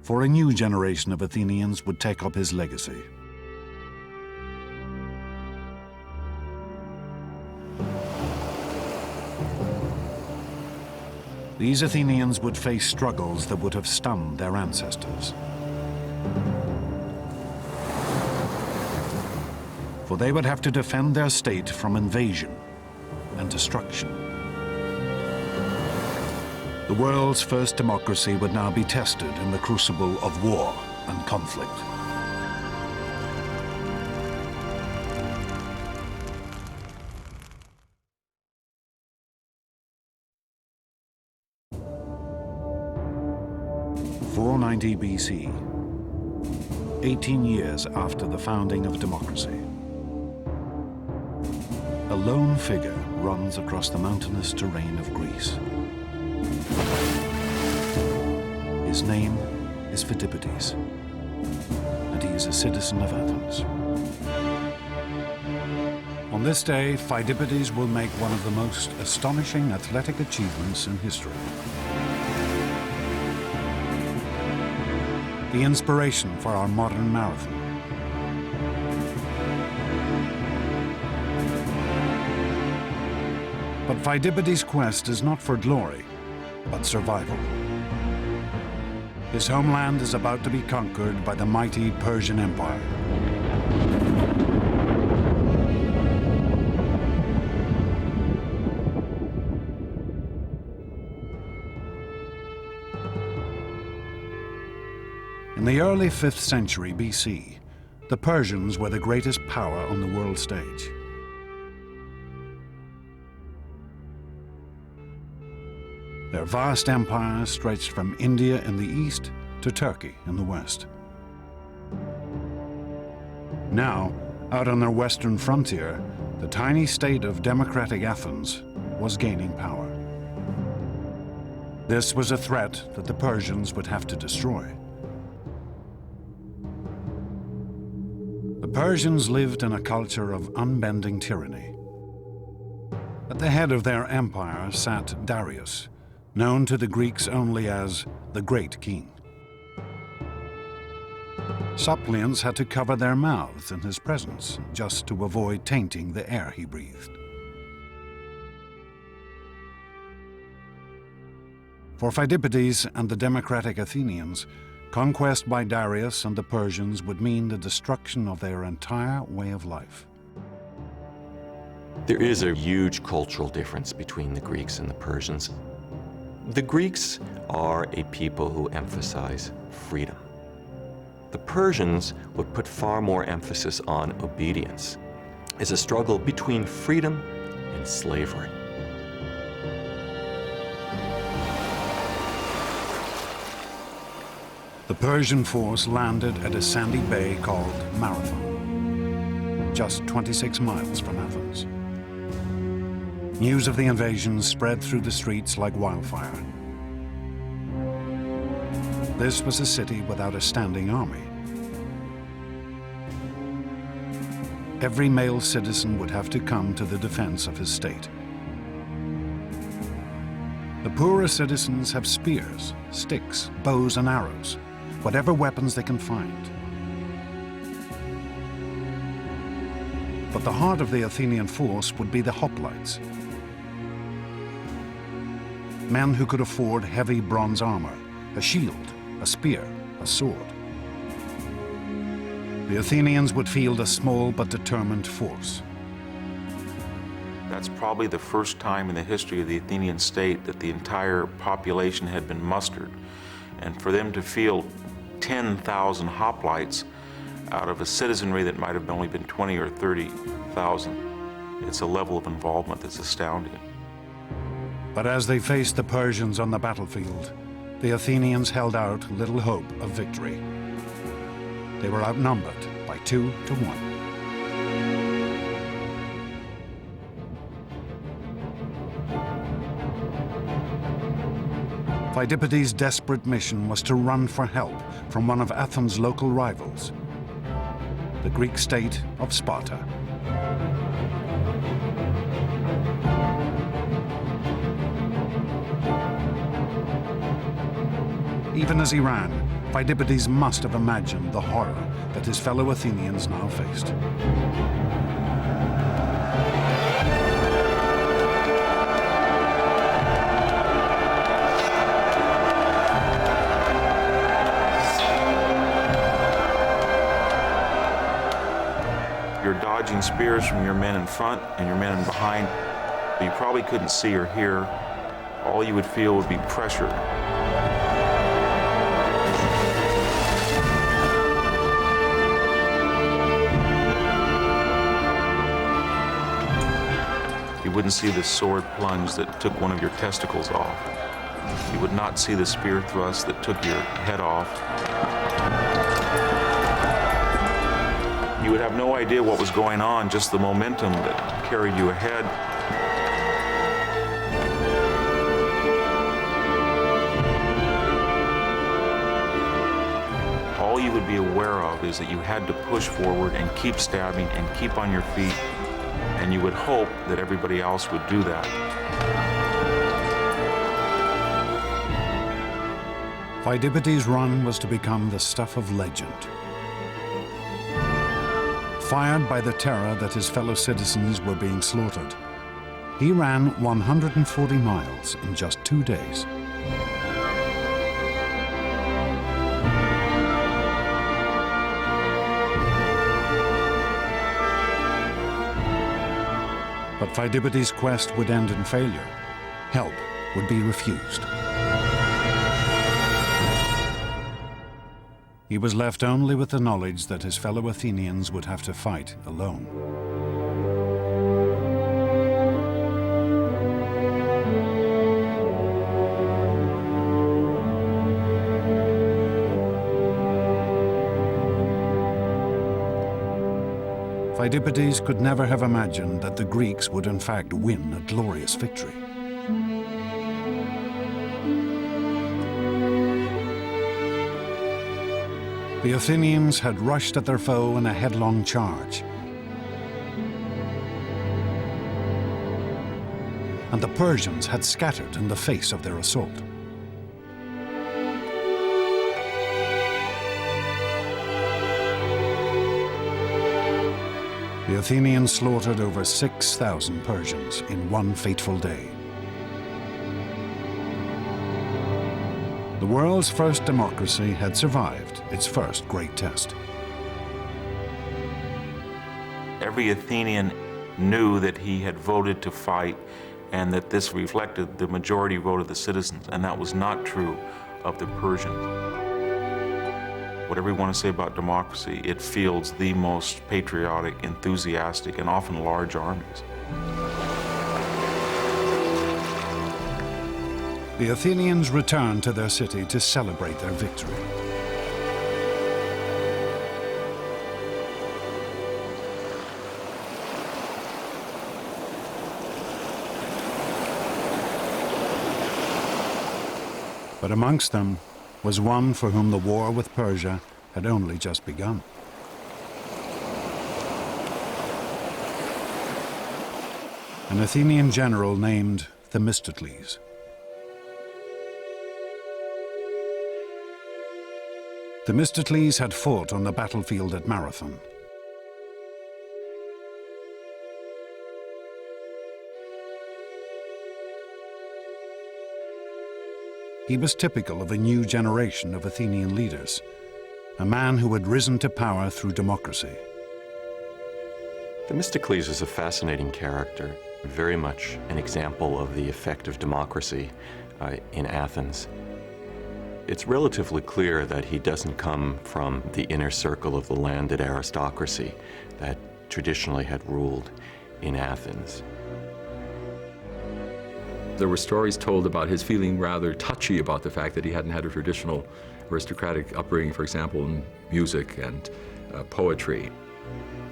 For a new generation of Athenians would take up his legacy. These Athenians would face struggles that would have stunned their ancestors. for they would have to defend their state from invasion and destruction. The world's first democracy would now be tested in the crucible of war and conflict. (490 BC), 18 years after the founding of democracy. A lone figure runs across the mountainous terrain of Greece. His name is Phidippides, and he is a citizen of Athens. On this day, Phidippides will make one of the most astonishing athletic achievements in history. The inspiration for our modern marathon. But Phidippides' quest is not for glory, but survival. His homeland is about to be conquered by the mighty Persian Empire. In the early 5th century BC, the Persians were the greatest power on the world stage. Their vast empire stretched from India in the east to Turkey in the west. Now, out on their western frontier, the tiny state of democratic Athens was gaining power. This was a threat that the Persians would have to destroy. The Persians lived in a culture of unbending tyranny. At the head of their empire sat Darius, known to the Greeks only as the Great King. Suppliants had to cover their mouths in his presence just to avoid tainting the air he breathed. For Phidippides and the democratic Athenians, conquest by Darius and the Persians would mean the destruction of their entire way of life. There is a huge cultural difference between the Greeks and the Persians. The Greeks are a people who emphasize freedom. The Persians would put far more emphasis on obedience. It's a struggle between freedom and slavery. The Persian force landed at a sandy bay called Marathon, just 26 miles from Athens. News of the invasion spread through the streets like wildfire. This was a city without a standing army. Every male citizen would have to come to the defense of his state. The poorer citizens have spears, sticks, bows and arrows, whatever weapons they can find. But the heart of the Athenian force would be the hoplites, men who could afford heavy bronze armor, a shield, a spear, a sword. The Athenians would field a small but determined force. That's probably the first time in the history of the Athenian state that the entire population had been mustered. And for them to field 10,000 hoplites out of a citizenry that might have only been 20 or 30,000, it's a level of involvement that's astounding. But as they faced the Persians on the battlefield, the Athenians held out little hope of victory. They were outnumbered by 2 to 1. Phidippides' desperate mission was to run for help from one of Athens' local rivals, the Greek state of Sparta. Even as he ran, Phidippides must have imagined the horror that his fellow Athenians now faced. You're dodging spears from your men in front and your men in behind. You probably couldn't see or hear. All you would feel would be pressure. You wouldn't see the sword plunge that took one of your testicles off. You would not see the spear thrust that took your head off. You would have no idea what was going on, just the momentum that carried you ahead. All you would be aware of is that you had to push forward and keep stabbing and keep on your feet, and you would hope that everybody else would do that. Pheidippides' run was to become the stuff of legend. Fired by the terror that his fellow citizens were being slaughtered, he ran 140 miles in just 2 days. But Pheidippides' quest would end in failure. Help would be refused. He was left only with the knowledge that his fellow Athenians would have to fight alone. Pheidippides could never have imagined that the Greeks would in fact win a glorious victory. The Athenians had rushed at their foe in a headlong charge. And the Persians had scattered in the face of their assault. The Athenians slaughtered over 6,000 Persians in one fateful day. The world's first democracy had survived its first great test. Every Athenian knew that he had voted to fight and that this reflected the majority vote of the citizens, and that was not true of the Persians. Whatever you want to say about democracy, it fields the most patriotic, enthusiastic, and often large armies. The Athenians returned to their city to celebrate their victory. But amongst them was one for whom the war with Persia had only just begun. An Athenian general named Themistocles. Themistocles had fought on the battlefield at Marathon. He was typical of a new generation of Athenian leaders, a man who had risen to power through democracy. Themistocles is a fascinating character, very much an example of the effect of democracy in Athens. It's relatively clear that he doesn't come from the inner circle of the landed aristocracy that traditionally had ruled in Athens. There were stories told about his feeling rather touchy about the fact that he hadn't had a traditional aristocratic upbringing, for example, in music and poetry.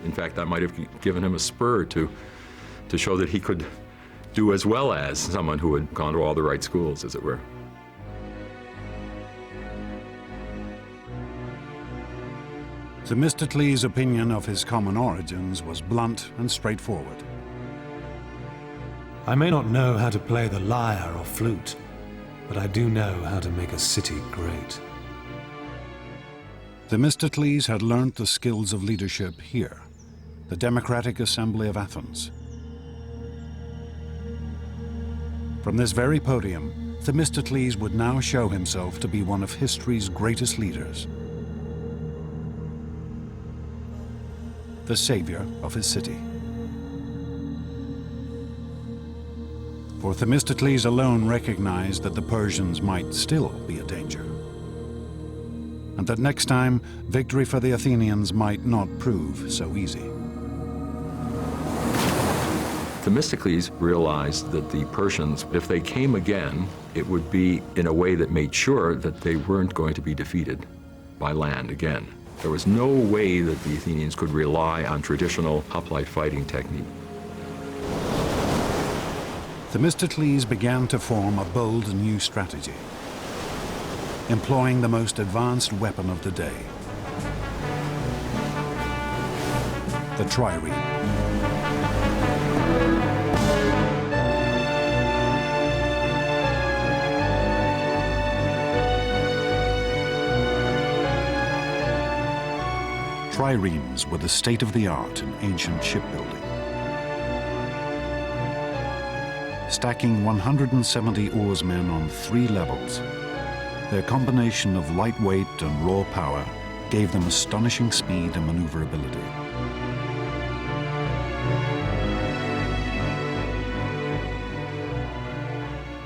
In fact, that might have given him a spur to show that he could do as well as someone who had gone to all the right schools, as it were. Themistocles' opinion of his common origins was blunt and straightforward. I may not know how to play the lyre or flute, but I do know how to make a city great. Themistocles had learnt the skills of leadership here, the Democratic Assembly of Athens. From this very podium, Themistocles would now show himself to be one of history's greatest leaders. the savior of his city. For Themistocles alone recognized that the Persians might still be a danger, and that next time victory for the Athenians might not prove so easy. Themistocles realized that the Persians, if they came again, it would be in a way that made sure that they weren't going to be defeated by land again. There was no way that the Athenians could rely on traditional hoplite fighting technique. Themistocles began to form a bold new strategy, employing the most advanced weapon of the day, the trireme. Triremes were the state-of-the-art in ancient shipbuilding. Stacking 170 oarsmen on 3 levels, their combination of lightweight and raw power gave them astonishing speed and maneuverability.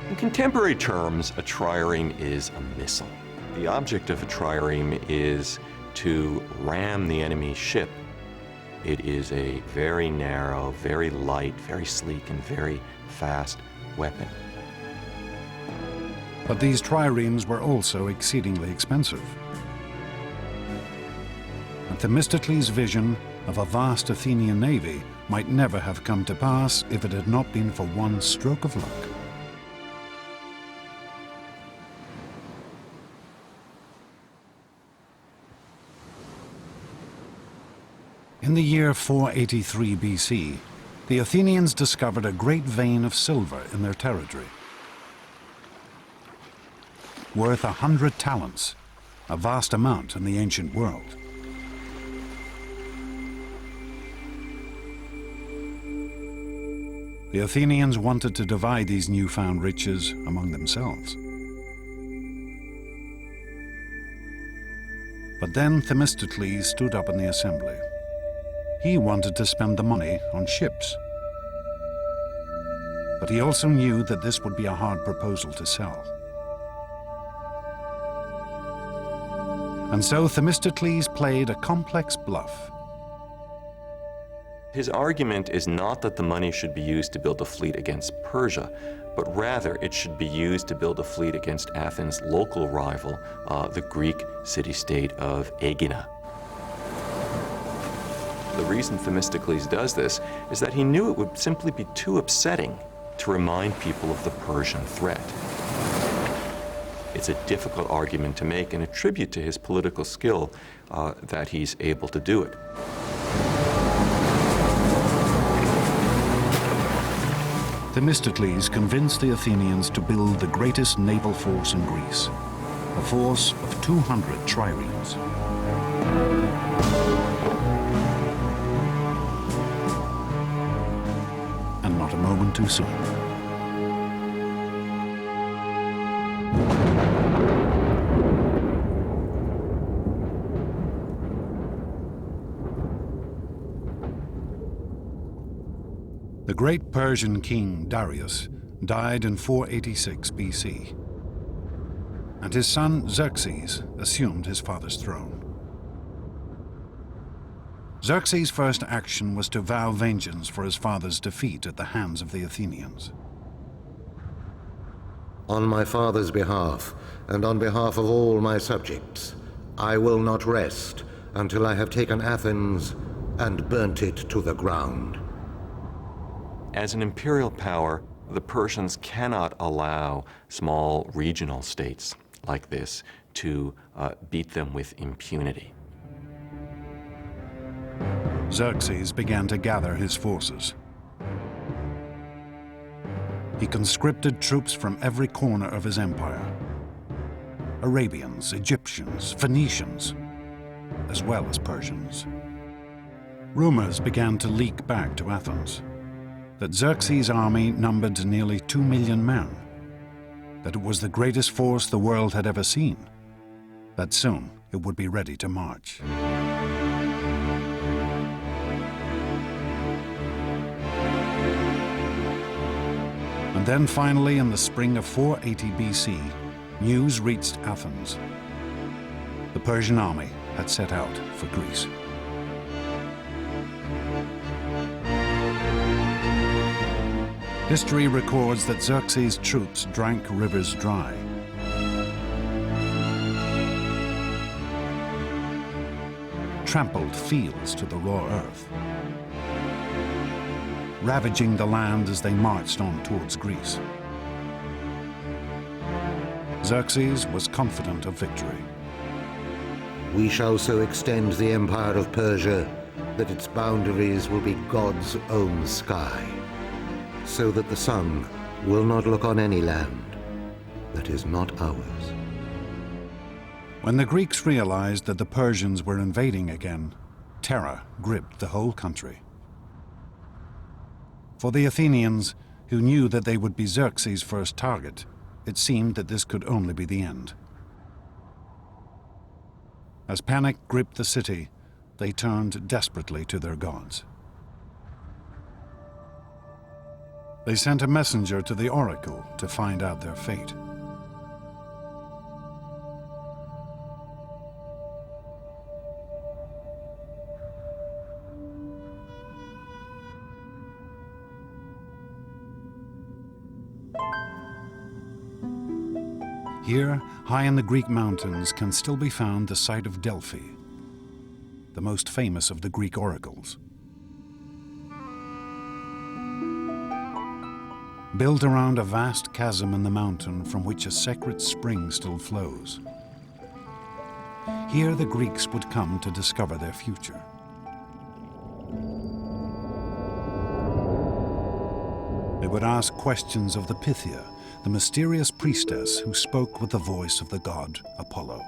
In contemporary terms, a trireme is a missile. The object of a trireme is to ram the enemy ship. It is a very narrow, very light, very sleek, and very fast weapon. But these triremes were also exceedingly expensive. And Themistocles' vision of a vast Athenian navy might never have come to pass if it had not been for one stroke of luck. In the year 483 BC, the Athenians discovered a great vein of silver in their territory, worth 100 talents, a vast amount in the ancient world. The Athenians wanted to divide these newfound riches among themselves. But then Themistocles stood up in the assembly. He wanted to spend the money on ships. But he also knew that this would be a hard proposal to sell. And so Themistocles played a complex bluff. His argument is not that the money should be used to build a fleet against Persia, but rather it should be used to build a fleet against Athens' local rival, the Greek city-state of Aegina. The reason Themistocles does this is that he knew it would simply be too upsetting to remind people of the Persian threat. It's a difficult argument to make and a tribute to his political skill that he's able to do it. Themistocles convinced the Athenians to build the greatest naval force in Greece, a force of 200 triremes. And not a moment too soon. The great Persian king Darius died in 486 BC, and his son Xerxes assumed his father's throne. Xerxes' first action was to vow vengeance for his father's defeat at the hands of the Athenians. On my father's behalf, and on behalf of all my subjects, I will not rest until I have taken Athens and burnt it to the ground. As an imperial power, the Persians cannot allow small regional states like this to beat them with impunity. Xerxes began to gather his forces. He conscripted troops from every corner of his empire. Arabians, Egyptians, Phoenicians, as well as Persians. Rumors began to leak back to Athens that Xerxes' army numbered nearly 2 million men, that it was the greatest force the world had ever seen, that soon it would be ready to march. then finally, in the spring of 480 BC, news reached Athens. The Persian army had set out for Greece. History records that Xerxes' troops drank rivers dry. Trampled fields to the raw earth, ravaging the land as they marched on towards Greece. Xerxes was confident of victory. We shall so extend the empire of Persia that its boundaries will be God's own sky, so that the sun will not look on any land that is not ours. When the Greeks realized that the Persians were invading again, terror gripped the whole country. For the Athenians, who knew that they would be Xerxes' first target, it seemed that this could only be the end. As panic gripped the city, they turned desperately to their gods. They sent a messenger to the oracle to find out their fate. Here, high in the Greek mountains, can still be found the site of Delphi, the most famous of the Greek oracles. Built around a vast chasm in the mountain from which a sacred spring still flows. Here the Greeks would come to discover their future. They would ask questions of the Pythia, the mysterious priestess who spoke with the voice of the god Apollo.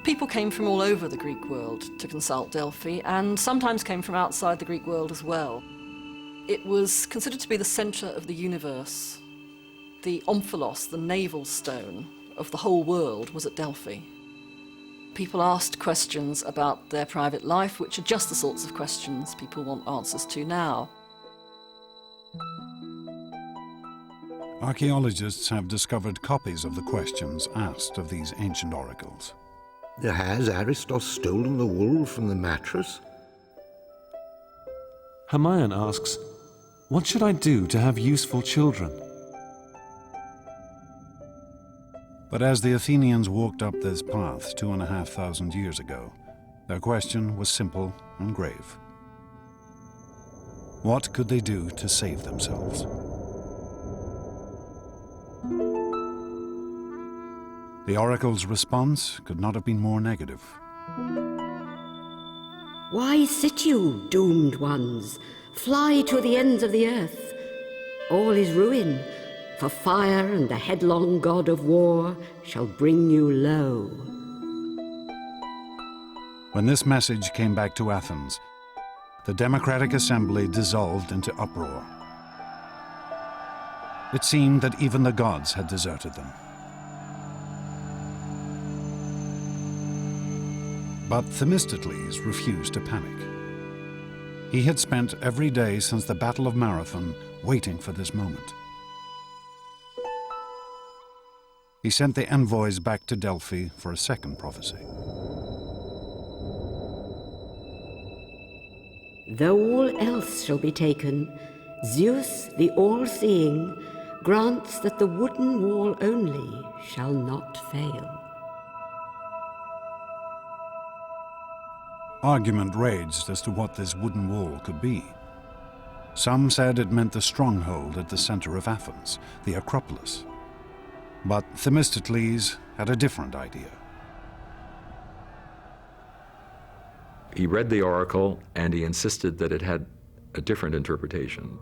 People came from all over the Greek world to consult Delphi, and sometimes came from outside the Greek world as well. It was considered to be the center of the universe. The omphalos, the navel stone of the whole world, was at Delphi. People asked questions about their private life, which are just the sorts of questions people want answers to now. Archaeologists have discovered copies of the questions asked of these ancient oracles. Has Aristos stolen the wool from the mattress? Hermione asks, "What should I do to have useful children?" But as the Athenians walked up this path 2,500 years ago, their question was simple and grave. What could they do to save themselves? The oracle's response could not have been more negative. Why sit you, doomed ones? Fly to the ends of the earth. All is ruin, for fire and the headlong god of war shall bring you low. When this message came back to Athens, the Democratic Assembly dissolved into uproar. It seemed that even the gods had deserted them. But Themistocles refused to panic. He had spent every day since the Battle of Marathon waiting for this moment. He sent the envoys back to Delphi for a second prophecy. Though all else shall be taken, Zeus, the all-seeing, grants that the wooden wall only shall not fail. Argument raged as to what this wooden wall could be. Some said it meant the stronghold at the center of Athens, the Acropolis. But Themistocles had a different idea. He read the oracle and he insisted that it had a different interpretation.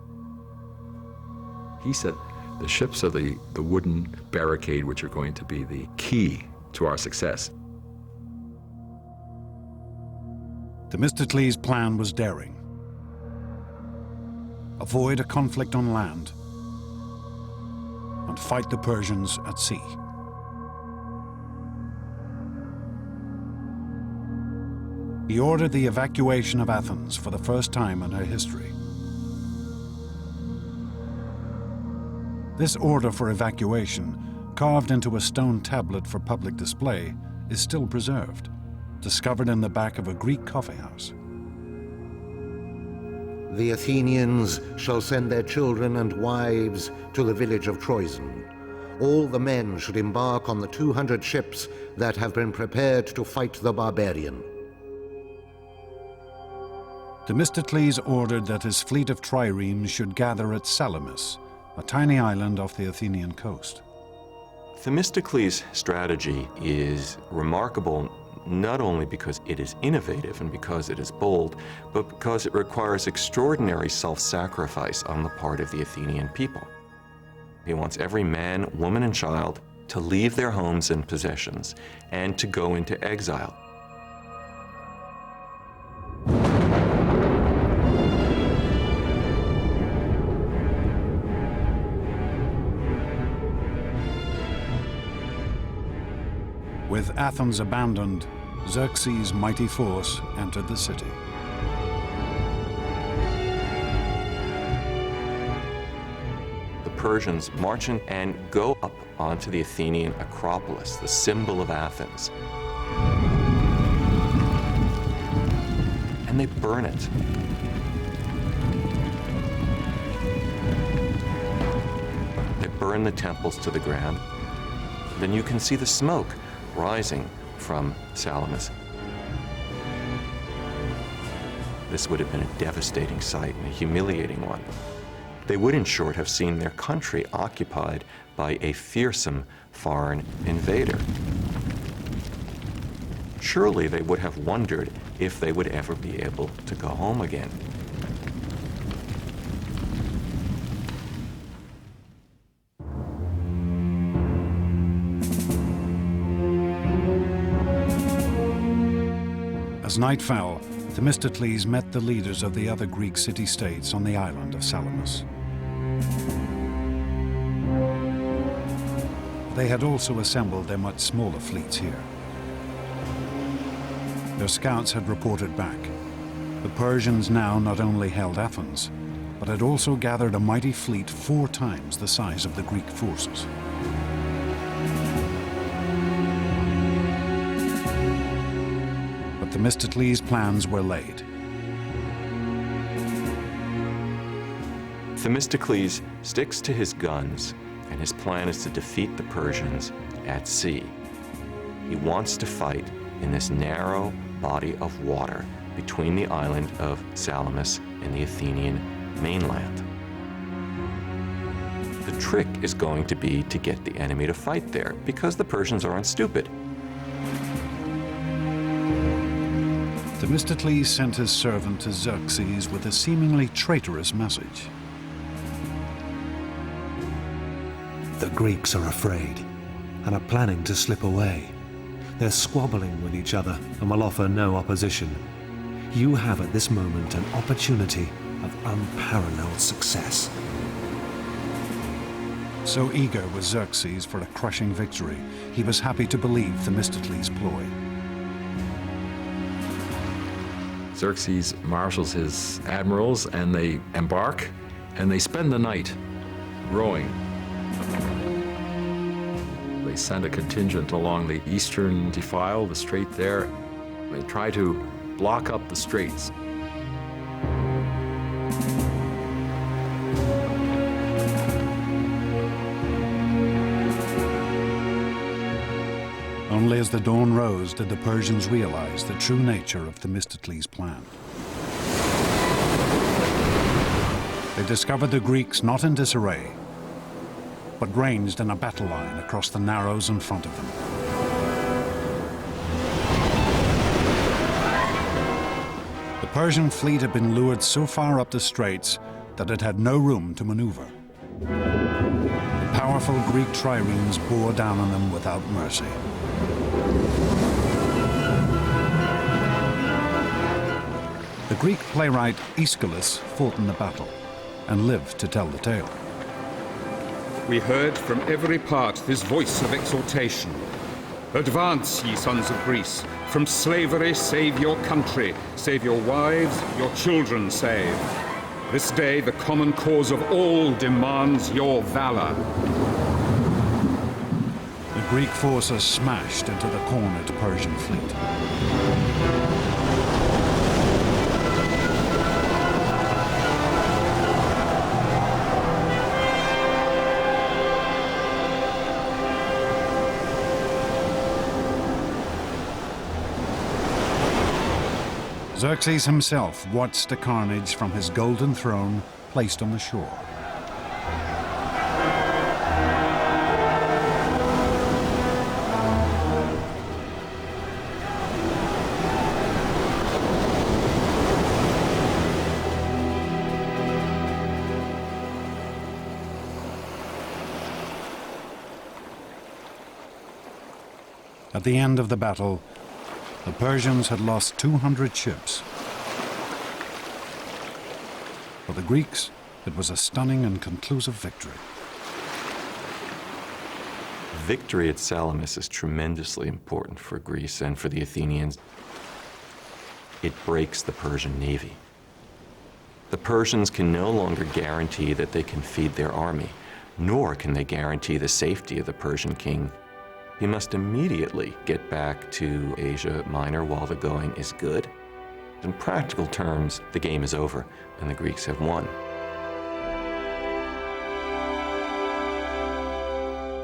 He said the ships are the wooden barricade which are going to be the key to our success. Themistocles' plan was daring. Avoid a conflict on land and fight the Persians at sea. he ordered the evacuation of Athens for the first time in her history. This order for evacuation, carved into a stone tablet for public display, is still preserved, discovered in the back of a Greek coffeehouse. The Athenians shall send their children and wives to the village of Troezen. All the men should embark on the 200 ships that have been prepared to fight the barbarian. Themistocles ordered that his fleet of triremes should gather at Salamis, a tiny island off the Athenian coast. Themistocles' strategy is remarkable not only because it is innovative and because it is bold, but because it requires extraordinary self-sacrifice on the part of the Athenian people. He wants every man, woman, and child to leave their homes and possessions and to go into exile. With Athens abandoned, Xerxes' mighty force entered the city. The Persians march in and go up onto the Athenian Acropolis, the symbol of Athens. And they burn it. They burn the temples to the ground. Then you can see the smoke rising from Salamis. This would have been a devastating sight and a humiliating one. They would, in short, have seen their country occupied by a fearsome foreign invader. Surely they would have wondered if they would ever be able to go home again. As night fell, Themistocles met the leaders of the other Greek city-states on the island of Salamis. They had also assembled their much smaller fleets here. Their scouts had reported back. The Persians now not only held Athens, but had also gathered a mighty fleet 4 times the size of the Greek forces. But Themistocles' plans were laid. Themistocles sticks to his guns, and his plan is to defeat the Persians at sea. He wants to fight in this narrow body of water between the island of Salamis and the Athenian mainland. The trick is going to be to get the enemy to fight there, because the Persians aren't stupid. Themistocles sent his servant to Xerxes with a seemingly traitorous message. The Greeks are afraid and are planning to slip away. They're squabbling with each other and will offer no opposition. You have at this moment an opportunity of unparalleled success. So eager was Xerxes for a crushing victory, he was happy to believe Themistocles' ploy. Xerxes marshals his admirals, and they embark, and they spend the night rowing. They send a contingent along the eastern defile, the strait there. They try to block up the straits. Only as the dawn rose did the Persians realize the true nature of Themistocles' plan. They discovered the Greeks not in disarray, but ranged in a battle line across the narrows in front of them. The Persian fleet had been lured so far up the straits that it had no room to maneuver. The powerful Greek triremes bore down on them without mercy. The Greek playwright Aeschylus fought in the battle and lived to tell the tale. We heard from every part this voice of exhortation. Advance, ye sons of Greece. From slavery save your country. Save your wives, your children save. This day the common cause of all demands your valor. The Greek forces smashed into the cornered Persian fleet. Xerxes himself watched the carnage from his golden throne placed on the shore. At the end of the battle, the Persians had lost 200 ships. For the Greeks, it was a stunning and conclusive victory. Victory at Salamis is tremendously important for Greece and for the Athenians. It breaks the Persian navy. The Persians can no longer guarantee that they can feed their army, nor can they guarantee the safety of the Persian king. He must immediately get back to Asia Minor while the going is good. In practical terms, the game is over and the Greeks have won.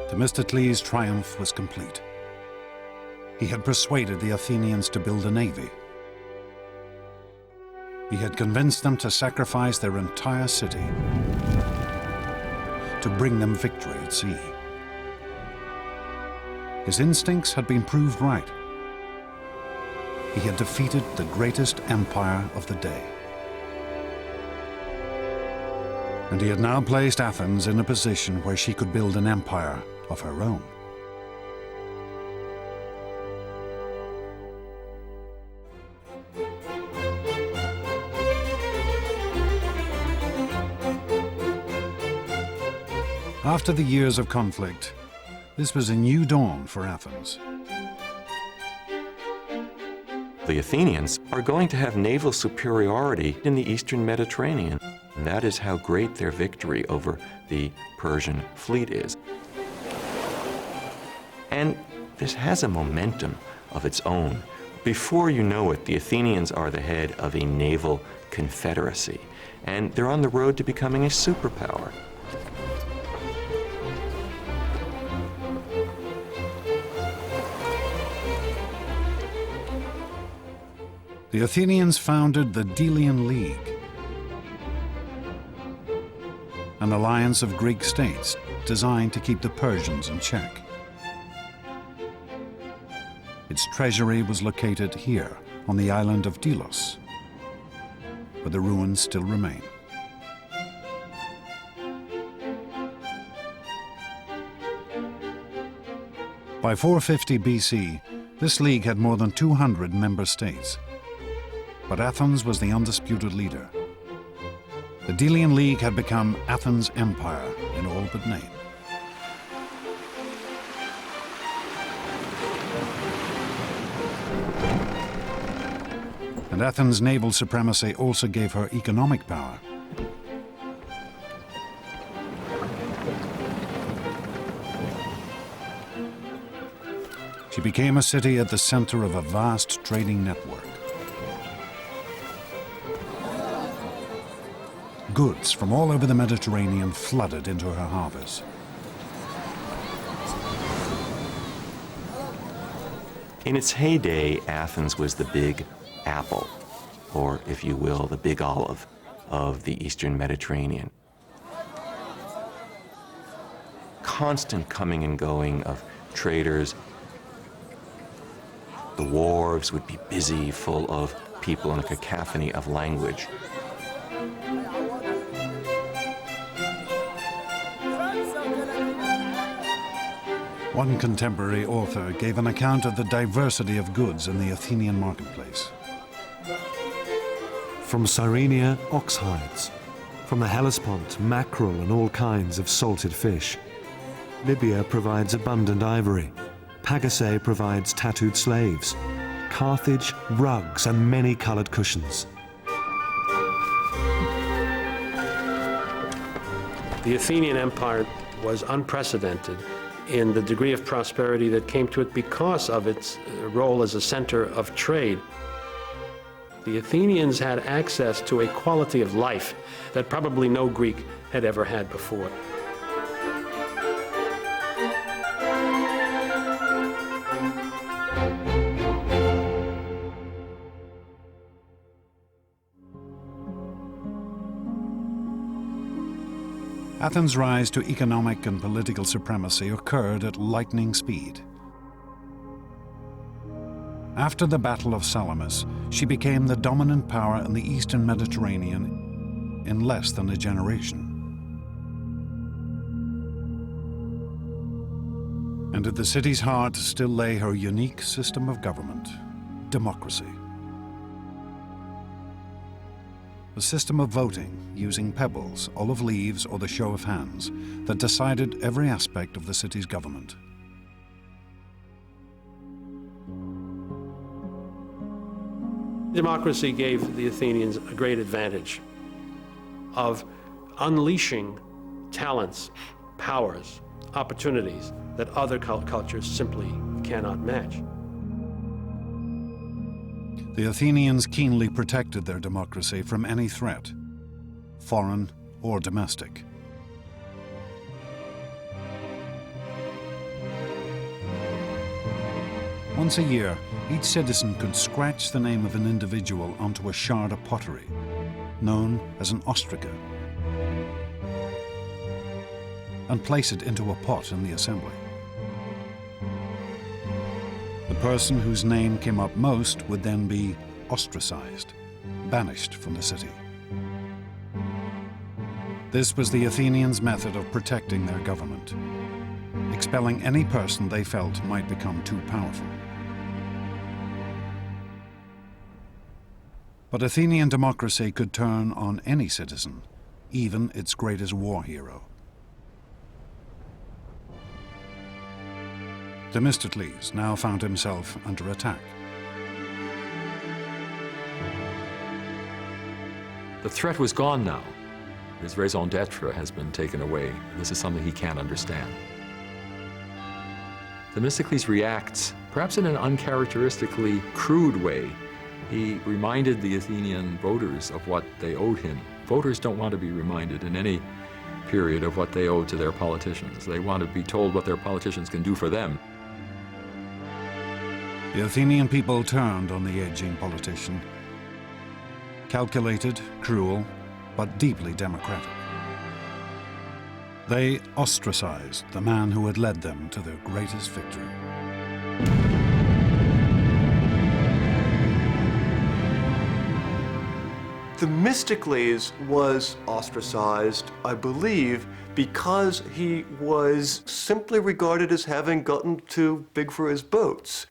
Themistocles' triumph was complete. He had persuaded the Athenians to build a navy. He had convinced them to sacrifice their entire city to bring them victory at sea. His instincts had been proved right. He had defeated the greatest empire of the day. And he had now placed Athens in a position where she could build an empire of her own. After the years of conflict, this was a new dawn for Athens. The Athenians are going to have naval superiority in the eastern Mediterranean. And that is how great their victory over the Persian fleet is. And this has a momentum of its own. Before you know it, the Athenians are the head of a naval confederacy, and they're on the road to becoming a superpower. The Athenians founded the Delian League, an alliance of Greek states designed to keep the Persians in check. Its treasury was located here on the island of Delos, where the ruins still remain. By 450 BC, this league had more than 200 member states. But Athens was the undisputed leader. The Delian League had become Athens' empire in all but name. And Athens' naval supremacy also gave her economic power. She became a city at the center of a vast trading network. Goods from all over the Mediterranean flooded into her harbors. In its heyday, Athens was the big apple, or if you will, the big olive of the eastern Mediterranean. Constant coming and going of traders. The wharves would be busy, full of people in a cacophony of language. One contemporary author gave an account of the diversity of goods in the Athenian marketplace. From Cyrenia, ox hides. From the Hellespont, mackerel and all kinds of salted fish. Libya provides abundant ivory. Pagasae provides tattooed slaves, Carthage rugs and many coloured cushions. The Athenian Empire was unprecedented in the degree of prosperity that came to it because of its role as a center of trade. The Athenians had access to a quality of life that probably no Greek had ever had before. Athens' rise to economic and political supremacy occurred at lightning speed. After the Battle of Salamis, she became the dominant power in the Eastern Mediterranean in less than a generation. And at the city's heart still lay her unique system of government, democracy. A system of voting using pebbles, olive leaves, or the show of hands that decided every aspect of the city's government. Democracy gave the Athenians a great advantage of unleashing talents, powers, opportunities that other cultures simply cannot match. The Athenians keenly protected their democracy from any threat, foreign or domestic. Once a year, each citizen could scratch the name of an individual onto a shard of pottery, known as an ostraca, and place it into a pot in the assembly. The person whose name came up most would then be ostracized, banished from the city. This was the Athenians' method of protecting their government, expelling any person they felt might become too powerful. But Athenian democracy could turn on any citizen, even its greatest war hero. Themistocles now found himself under attack. The threat was gone now. His raison d'etre has been taken away. This is something he can't understand. Themistocles reacts, perhaps in an uncharacteristically crude way. He reminded the Athenian voters of what they owed him. Voters don't want to be reminded in any period of what they owe to their politicians. They want to be told what their politicians can do for them. The Athenian people turned on the aging politician. Calculated, cruel, but deeply democratic. They ostracized the man who had led them to their greatest victory. Themistocles was ostracized, I believe, because he was simply regarded as having gotten too big for his boots.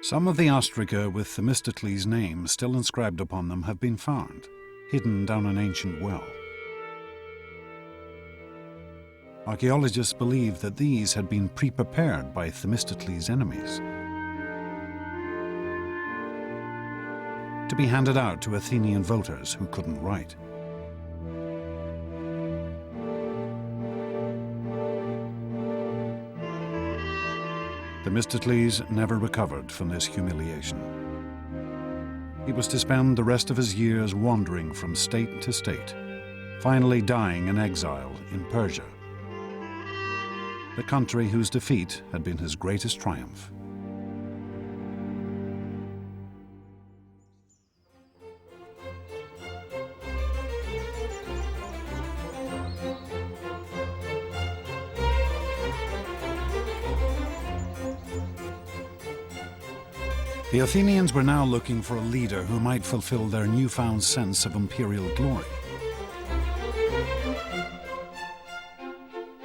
Some of the ostraca with Themistocles' name still inscribed upon them have been found, hidden down an ancient well. Archaeologists believe that these had been pre-prepared by Themistocles' enemies to be handed out to Athenian voters who couldn't write. Themistocles never recovered from this humiliation. He was to spend the rest of his years wandering from state to state, finally dying in exile in Persia, the country whose defeat had been his greatest triumph. The Athenians were now looking for a leader who might fulfill their newfound sense of imperial glory.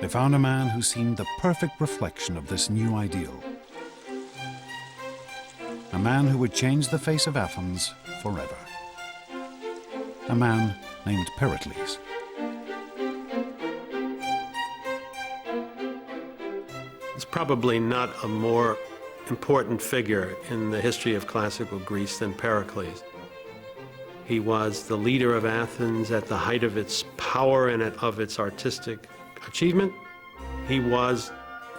They found a man who seemed the perfect reflection of this new ideal. A man who would change the face of Athens forever. A man named Pericles. There's probably not a more important figure in the history of classical Greece than Pericles. He was the leader of Athens at the height of its power and of its artistic achievement. He was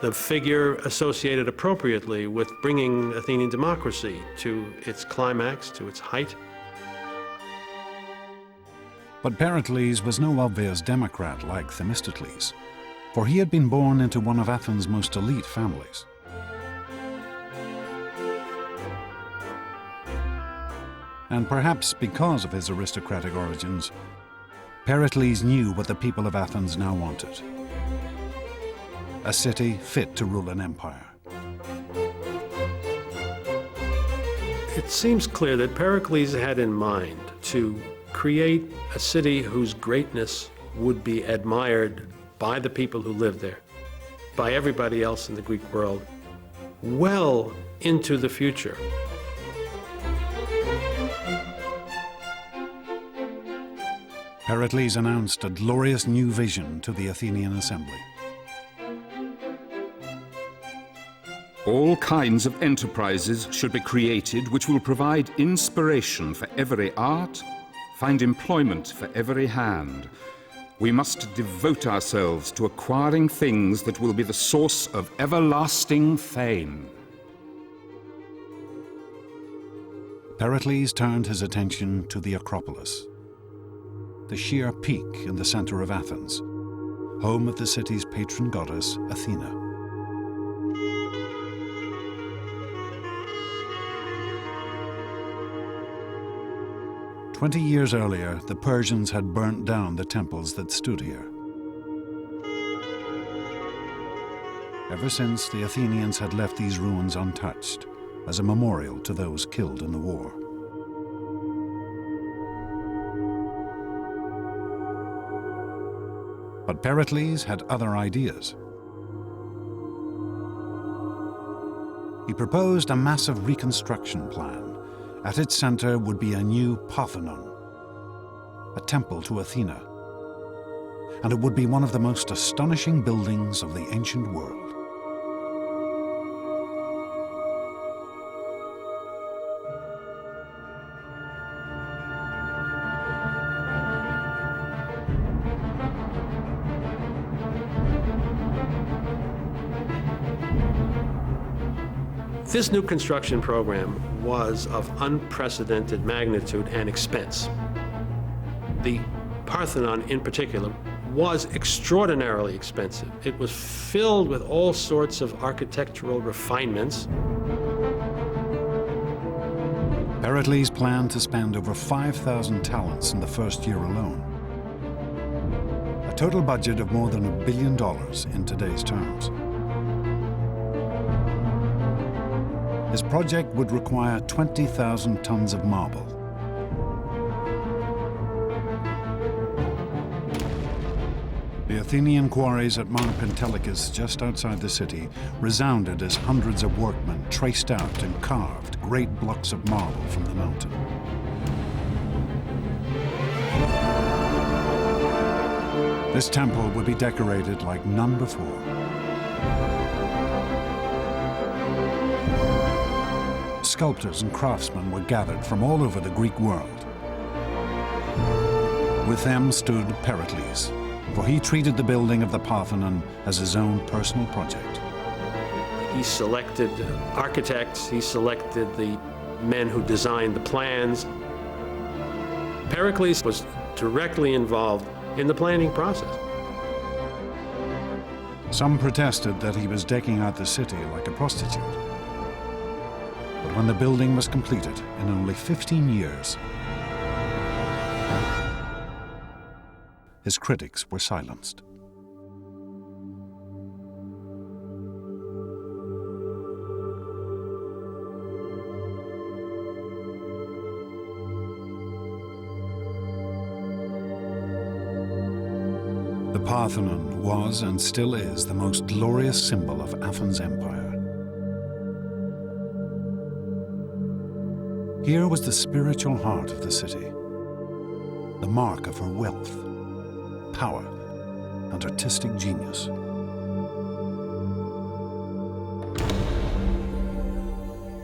the figure associated appropriately with bringing Athenian democracy to its climax, to its height. But Pericles was no obvious democrat like Themistocles, for he had been born into one of Athens' most elite families. And perhaps because of his aristocratic origins, Pericles knew what the people of Athens now wanted: a city fit to rule an empire. It seems clear that Pericles had in mind to create a city whose greatness would be admired by the people who lived there, by everybody else in the Greek world, well into the future. Pericles announced a glorious new vision to the Athenian assembly. All kinds of enterprises should be created which will provide inspiration for every art, find employment for every hand. We must devote ourselves to acquiring things that will be the source of everlasting fame. Pericles turned his attention to the Acropolis, the sheer peak in the center of Athens, home of the city's patron goddess, Athena. "20 years earlier, the Persians had burnt down the temples that stood here. Ever since, the Athenians had left these ruins untouched, as a memorial to those killed in the war. But Pericles had other ideas. He proposed a massive reconstruction plan. At its center would be a new Parthenon, a temple to Athena, and it would be one of the most astonishing buildings of the ancient world. This new construction program was of unprecedented magnitude and expense. The Parthenon, in particular, was extraordinarily expensive. It was filled with all sorts of architectural refinements. Pericles planned to spend over 5,000 talents in the first year alone, a total budget of more than $1 billion in today's terms. His project would require 20,000 tons of marble. The Athenian quarries at Mount Pentelicus, just outside the city, resounded as hundreds of workmen traced out and carved great blocks of marble from the mountain. This temple would be decorated like none before. Sculptors and craftsmen were gathered from all over the Greek world. With them stood Pericles, for he treated the building of the Parthenon as his own personal project. He selected architects, he selected the men who designed the plans. Pericles was directly involved in the planning process. Some protested that he was decking out the city like a prostitute. But when the building was completed in only 15 years, his critics were silenced. The Parthenon was and still is the most glorious symbol of Athens' empire. Here was the spiritual heart of the city, the mark of her wealth, power, and artistic genius.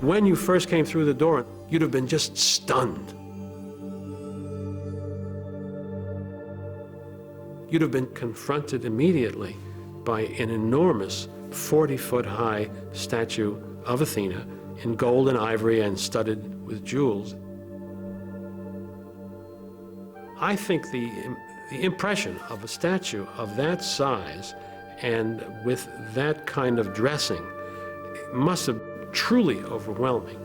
When you first came through the door, you'd have been just stunned. You'd have been confronted immediately by an enormous 40-foot-high statue of Athena in gold and ivory and studded with jewels. I think the impression of a statue of that size and with that kind of dressing must have been truly overwhelming.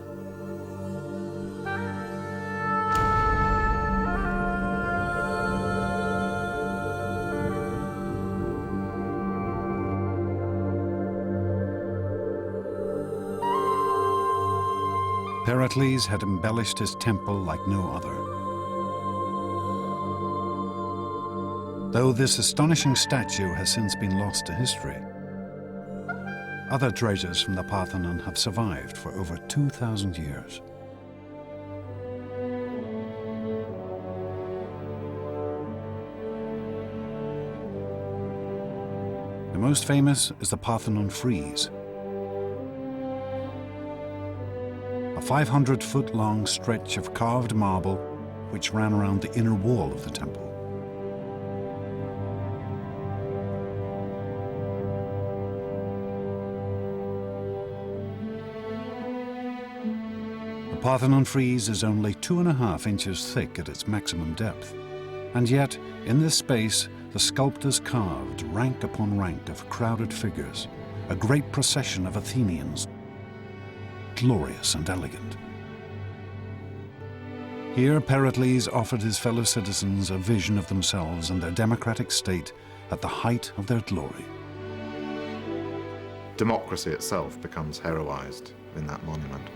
Pericles had embellished his temple like no other. Though this astonishing statue has since been lost to history, other treasures from the Parthenon have survived for over 2,000 years. The most famous is the Parthenon frieze, a 500-foot-long stretch of carved marble which ran around the inner wall of the temple. The Parthenon frieze is only 2.5 inches thick at its maximum depth, and yet in this space the sculptors carved rank upon rank of crowded figures, a great procession of Athenians, glorious and elegant. Here Pericles offered his fellow citizens a vision of themselves and their democratic state at the height of their glory. Democracy itself becomes heroized in that monument.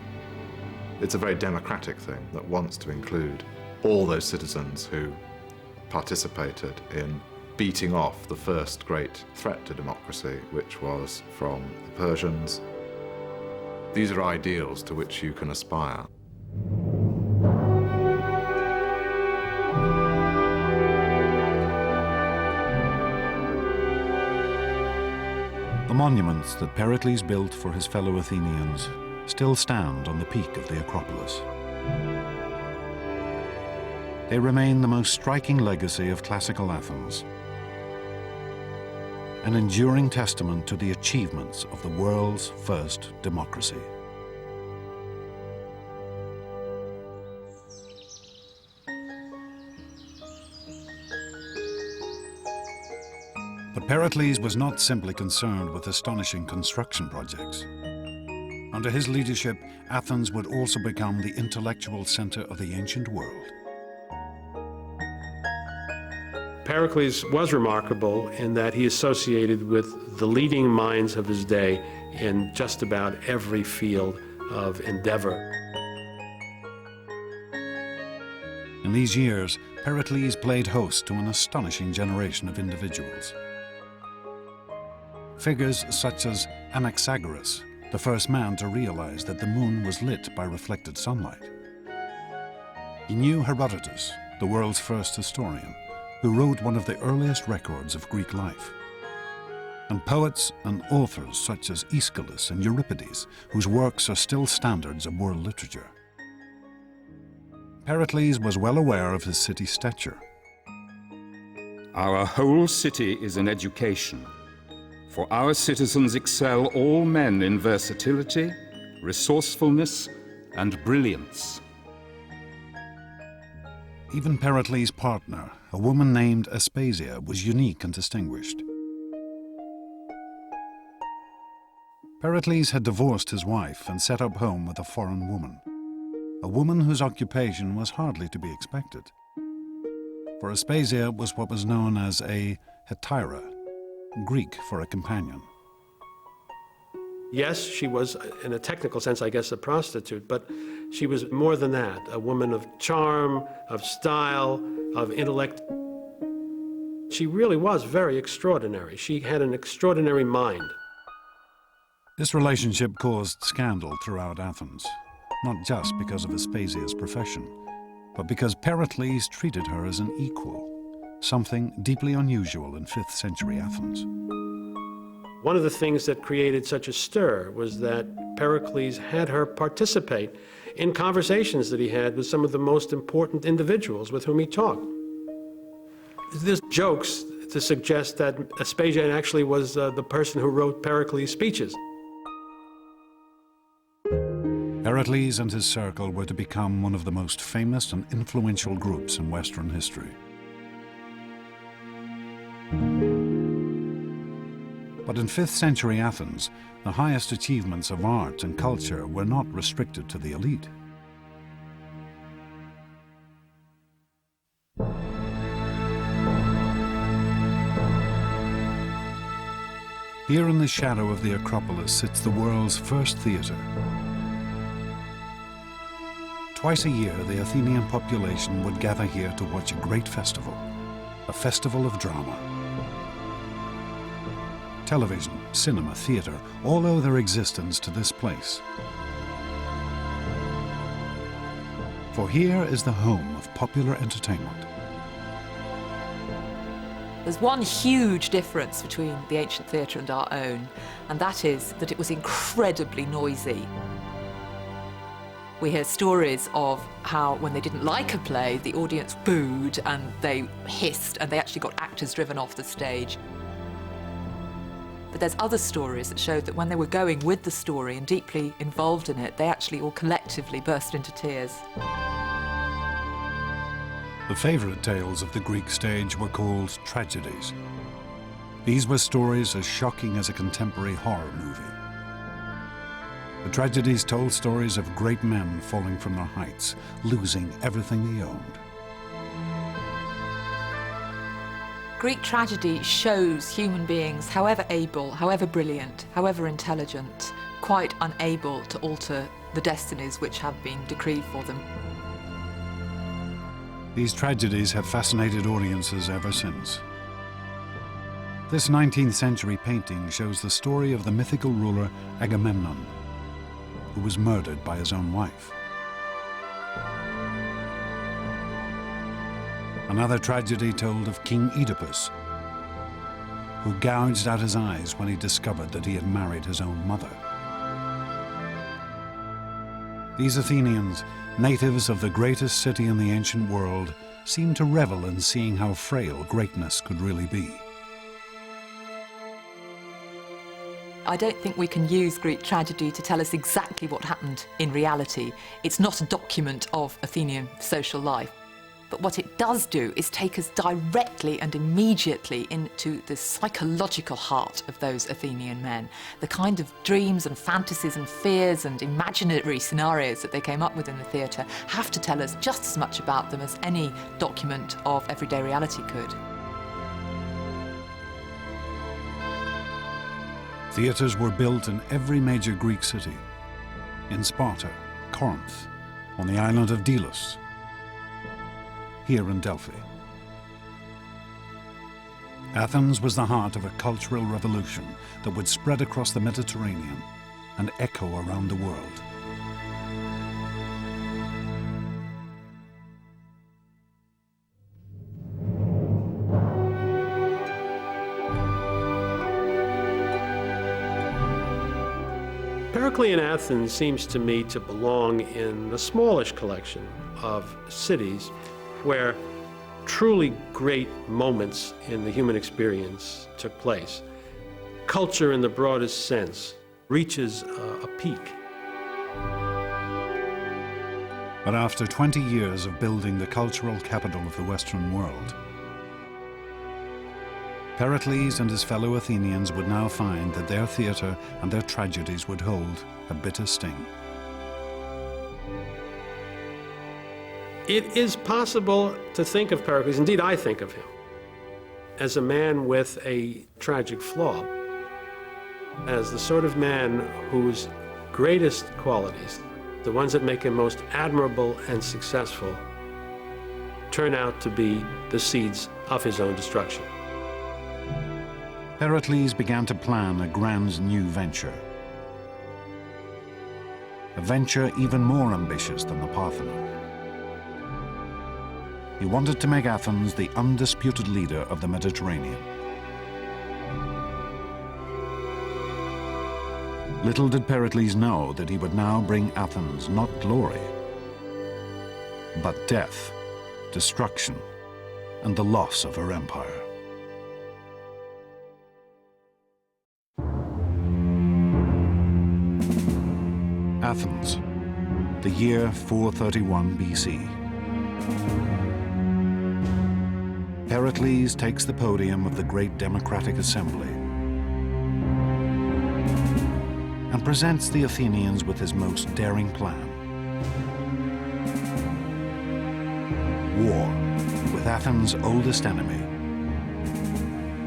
It's a very democratic thing that wants to include all those citizens who participated in beating off the first great threat to democracy, which was from the Persians. These are ideals to which you can aspire. The monuments that Pericles built for his fellow Athenians still stand on the peak of the Acropolis. They remain the most striking legacy of classical Athens, an enduring testament to the achievements of the world's first democracy. But Pericles was not simply concerned with astonishing construction projects. Under his leadership, Athens would also become the intellectual center of the ancient world. Pericles was remarkable in that he associated with the leading minds of his day in just about every field of endeavor. In these years, Pericles played host to an astonishing generation of individuals. Figures such as Anaxagoras, the first man to realize that the moon was lit by reflected sunlight. He knew Herodotus, the world's first historian, who wrote one of the earliest records of Greek life. And poets and authors such as Aeschylus and Euripides, whose works are still standards of world literature. Pericles was well aware of his city's stature. Our whole city is an education, for our citizens excel all men in versatility, resourcefulness, and brilliance. Even Pericles' partner, a woman named Aspasia, was unique and distinguished. Pericles had divorced his wife and set up home with a foreign woman, a woman whose occupation was hardly to be expected. For Aspasia was what was known as a hetaira, Greek for a companion. Yes, she was, in a technical sense, I guess, a prostitute, but she was more than that, a woman of charm, of style, of intellect. She really was very extraordinary. She had an extraordinary mind. This relationship caused scandal throughout Athens, not just because of Aspasia's profession, but because Pericles treated her as an equal, something deeply unusual in 5th century Athens. One of the things that created such a stir was that Pericles had her participate in conversations that he had with some of the most important individuals with whom he talked. There's jokes to suggest that Aspasia actually was the person who wrote Pericles' speeches. Pericles and his circle were to become one of the most famous and influential groups in Western history. But in 5th century Athens, the highest achievements of art and culture were not restricted to the elite. Here in the shadow of the Acropolis sits the world's first theatre. Twice a year, the Athenian population would gather here to watch a great festival, a festival of drama. Television, cinema, theatre, all owe their existence to this place. For here is the home of popular entertainment. There's one huge difference between the ancient theatre and our own, and that is that it was incredibly noisy. We hear stories of how, when they didn't like a play, the audience booed and they hissed and they actually got actors driven off the stage. But there's other stories that showed that when they were going with the story and deeply involved in it, they actually all collectively burst into tears. The favourite tales of the Greek stage were called tragedies. These were stories as shocking as a contemporary horror movie. The tragedies told stories of great men falling from their heights, losing everything they owned. Greek tragedy shows human beings, however able, however brilliant, however intelligent, quite unable to alter the destinies which have been decreed for them. These tragedies have fascinated audiences ever since. This 19th century painting shows the story of the mythical ruler Agamemnon, who was murdered by his own wife. Another tragedy told of King Oedipus, who gouged out his eyes when he discovered that he had married his own mother. These Athenians, natives of the greatest city in the ancient world, seemed to revel in seeing how frail greatness could really be. I don't think we can use Greek tragedy to tell us exactly what happened in reality. It's not a document of Athenian social life. But what it does do is take us directly and immediately into the psychological heart of those Athenian men. The kind of dreams and fantasies and fears and imaginary scenarios that they came up with in the theatre have to tell us just as much about them as any document of everyday reality could. Theatres were built in every major Greek city, in Sparta, Corinth, on the island of Delos, here in Delphi. Athens was the heart of a cultural revolution that would spread across the Mediterranean and echo around the world. Periclean Athens seems to me to belong in the smallish collection of cities where truly great moments in the human experience took place. Culture in the broadest sense reaches a peak. But after 20 years of building the cultural capital of the Western world, Pericles and his fellow Athenians would now find that their theatre and their tragedies would hold a bitter sting. It is possible to think of Pericles, indeed I think of him, as a man with a tragic flaw, as the sort of man whose greatest qualities, the ones that make him most admirable and successful, turn out to be the seeds of his own destruction. Pericles began to plan a grand new venture. A venture even more ambitious than the Parthenon. He wanted to make Athens the undisputed leader of the Mediterranean. Little did Pericles know that he would now bring Athens not glory, but death, destruction, and the loss of her empire. Athens, the year 431 BC. Pericles takes the podium of the great democratic assembly and presents the Athenians with his most daring plan. War with Athens' oldest enemy,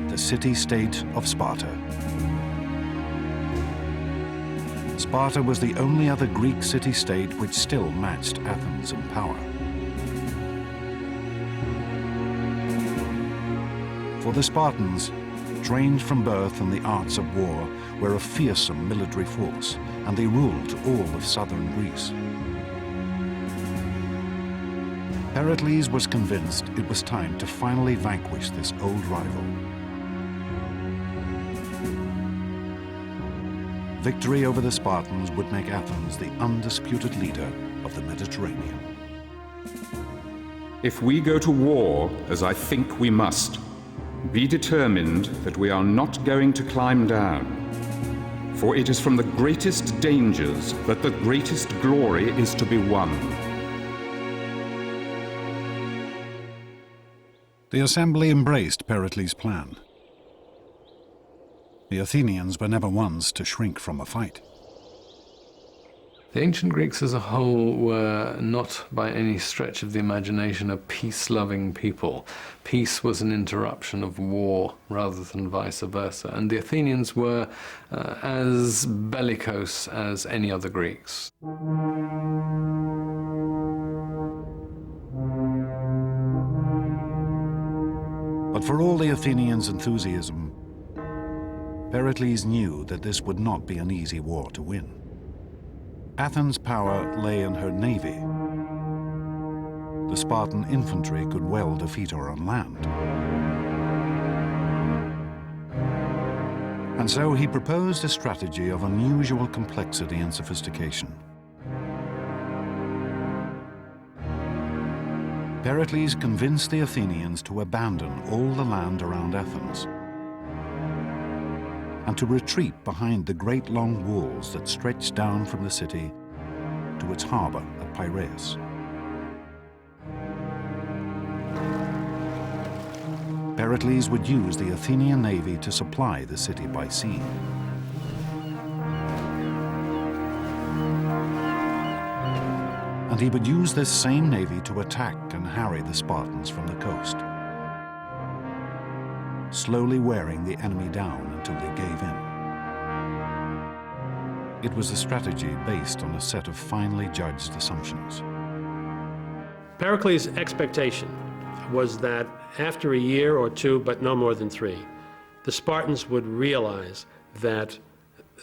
the city-state of Sparta. Sparta was the only other Greek city-state which still matched Athens in power. For the Spartans, trained from birth in the arts of war, were a fearsome military force, and they ruled all of southern Greece. Pericles was convinced it was time to finally vanquish this old rival. Victory over the Spartans would make Athens the undisputed leader of the Mediterranean. If we go to war, as I think we must, be determined that we are not going to climb down, for it is from the greatest dangers that the greatest glory is to be won. The assembly embraced Pericles' plan. The Athenians were never ones to shrink from a fight. The ancient Greeks as a whole were not by any stretch of the imagination a peace-loving people. Peace was an interruption of war rather than vice versa, and the Athenians were as bellicose as any other Greeks. But for all the Athenians' enthusiasm, Pericles knew that this would not be an easy war to win. Athens' power lay in her navy. The Spartan infantry could well defeat her on land. And so he proposed a strategy of unusual complexity and sophistication. Pericles convinced the Athenians to abandon all the land around Athens and to retreat behind the great long walls that stretched down from the city to its harbor at Piraeus. Pericles would use the Athenian navy to supply the city by sea. And he would use this same navy to attack and harry the Spartans from the coast, slowly wearing the enemy down until they gave in. It was a strategy based on a set of finely judged assumptions. Pericles' expectation was that after a year or two, but no more than 3, the Spartans would realize that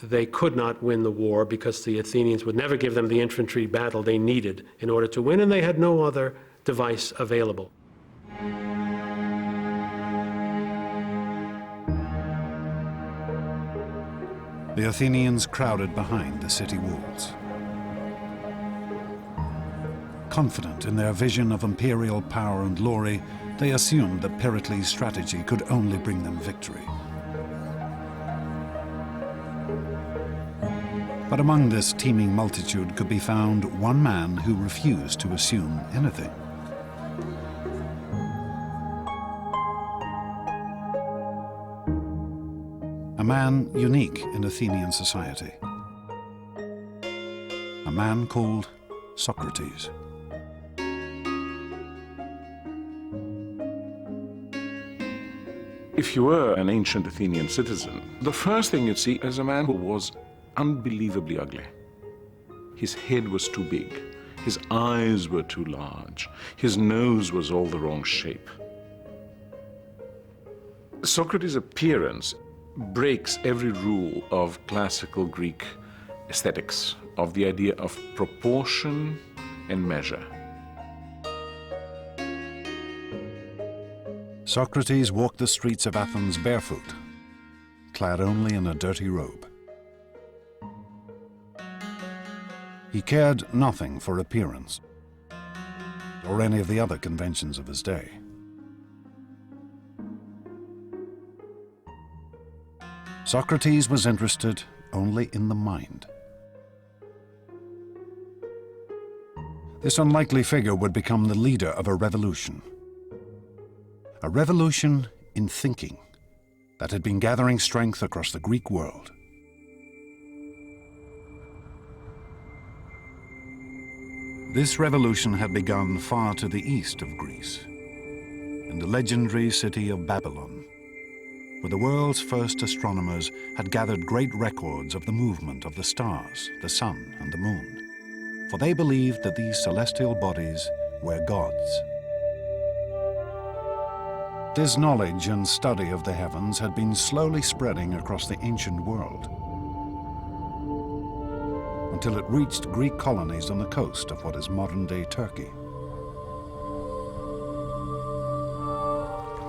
they could not win the war because the Athenians would never give them the infantry battle they needed in order to win, and they had no other device available. The Athenians crowded behind the city walls. Confident in their vision of imperial power and glory, they assumed that Pericles' strategy could only bring them victory. But among this teeming multitude could be found one man who refused to assume anything. A man unique in Athenian society. A man called Socrates. If you were an ancient Athenian citizen, the first thing you'd see is a man who was unbelievably ugly. His head was too big, his eyes were too large, his nose was all the wrong shape. Socrates' appearance breaks every rule of classical Greek aesthetics, of the idea of proportion and measure. Socrates walked the streets of Athens barefoot, clad only in a dirty robe. He cared nothing for appearance or any of the other conventions of his day. Socrates was interested only in the mind. This unlikely figure would become the leader of a revolution. A revolution in thinking that had been gathering strength across the Greek world. This revolution had begun far to the east of Greece, in the legendary city of Babylon, where the world's first astronomers had gathered great records of the movement of the stars, the sun, and the moon, for they believed that these celestial bodies were gods. This knowledge and study of the heavens had been slowly spreading across the ancient world, until it reached Greek colonies on the coast of what is modern-day Turkey.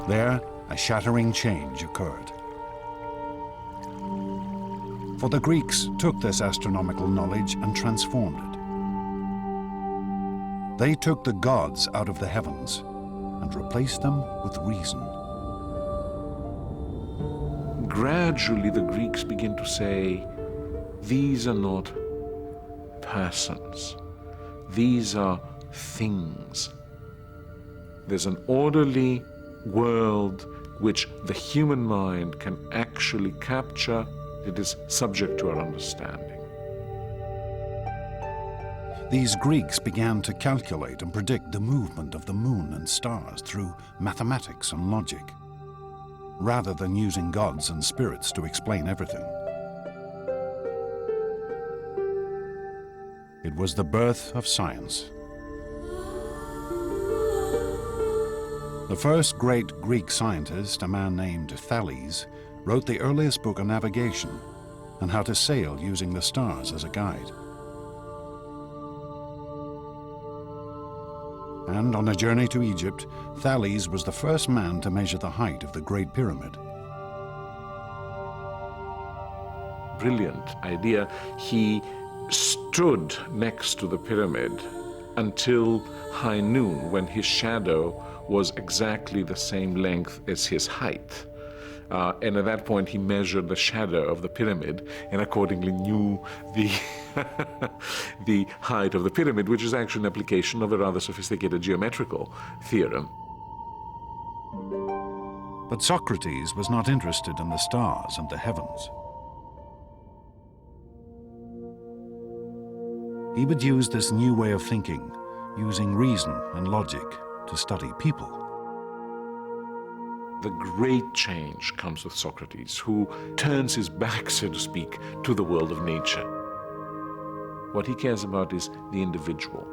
There, a shattering change occurred. For the Greeks took this astronomical knowledge and transformed it. They took the gods out of the heavens and replaced them with reason. Gradually, the Greeks begin to say, these are not persons. These are things. There's an orderly world which the human mind can actually capture. It is subject to our understanding. These Greeks began to calculate and predict the movement of the moon and stars through mathematics and logic, rather than using gods and spirits to explain everything. It was the birth of science. The first great Greek scientist, a man named Thales, wrote the earliest book on navigation and how to sail using the stars as a guide. And on a journey to Egypt, Thales was the first man to measure the height of the Great Pyramid. Brilliant idea. He stood next to the pyramid until high noon, when his shadow was exactly the same length as his height. And at that point, he measured the shadow of the pyramid and accordingly knew the, the height of the pyramid, which is actually an application of a rather sophisticated geometrical theorem. But Socrates was not interested in the stars and the heavens. He would use this new way of thinking, using reason and logic, to study people. The great change comes with Socrates, who turns his back, so to speak, to the world of nature. What he cares about is the individual.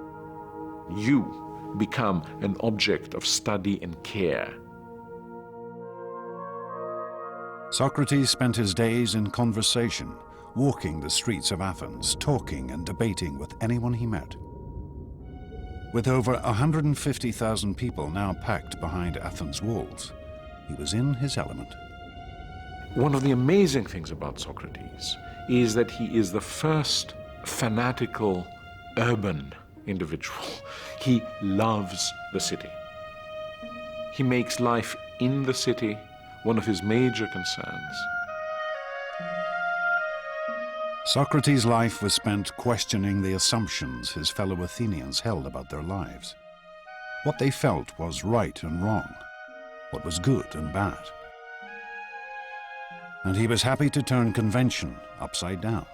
You become an object of study and care. Socrates spent his days in conversation, walking the streets of Athens, talking and debating with anyone he met. With over 150,000 people now packed behind Athens' walls, he was in his element. One of the amazing things about Socrates is that he is the first fanatical urban individual. He loves the city. He makes life in the city one of his major concerns. Socrates' life was spent questioning the assumptions his fellow Athenians held about their lives. What they felt was right and wrong, what was good and bad. And he was happy to turn convention upside down.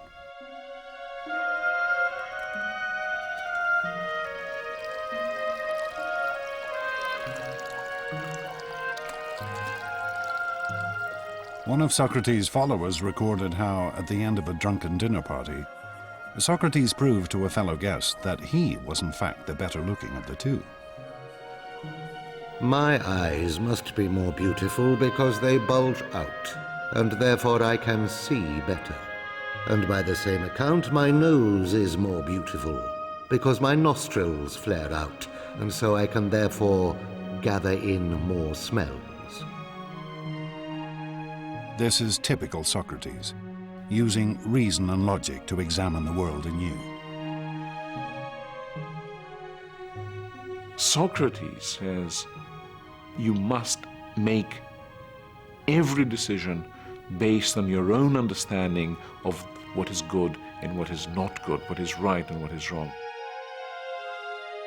One of Socrates' followers recorded how, at the end of a drunken dinner party, Socrates proved to a fellow guest that he was in fact the better looking of the two. My eyes must be more beautiful because they bulge out, and therefore I can see better. And by the same account, my nose is more beautiful because my nostrils flare out, and so I can therefore gather in more smells. This is typical Socrates, using reason and logic to examine the world anew. Socrates says you must make every decision based on your own understanding of what is good and what is not good, what is right and what is wrong.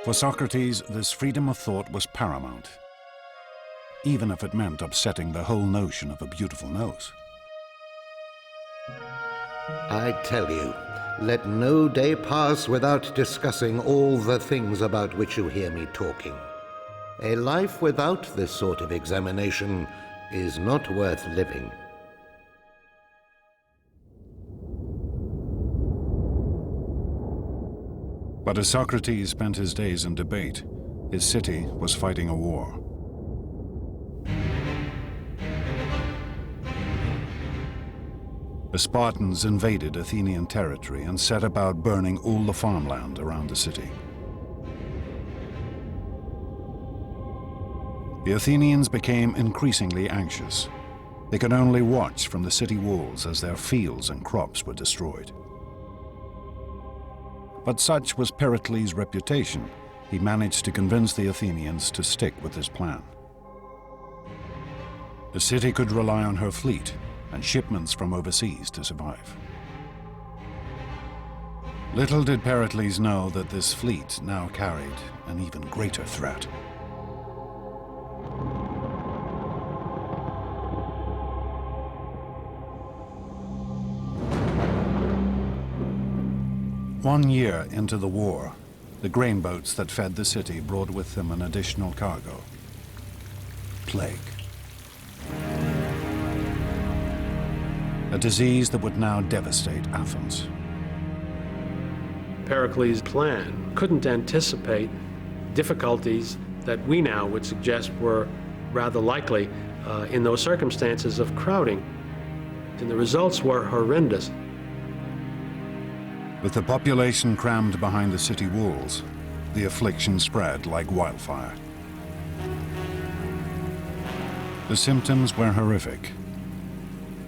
For Socrates, this freedom of thought was paramount, even if it meant upsetting the whole notion of a beautiful nose. I tell you, let no day pass without discussing all the things about which you hear me talking. A life without this sort of examination is not worth living. But as Socrates spent his days in debate, his city was fighting a war. The Spartans invaded Athenian territory and set about burning all the farmland around the city. The Athenians became increasingly anxious. They could only watch from the city walls as their fields and crops were destroyed. But such was Pericles' reputation, he managed to convince the Athenians to stick with his plan. The city could rely on her fleet and shipments from overseas to survive. Little did Pericles know that this fleet now carried an even greater threat. One year into the war, the grain boats that fed the city brought with them an additional cargo: plague. A disease that would now devastate Athens. Pericles' plan couldn't anticipate difficulties that we now would suggest were rather likely in those circumstances of crowding. And the results were horrendous. With the population crammed behind the city walls, the affliction spread like wildfire. The symptoms were horrific.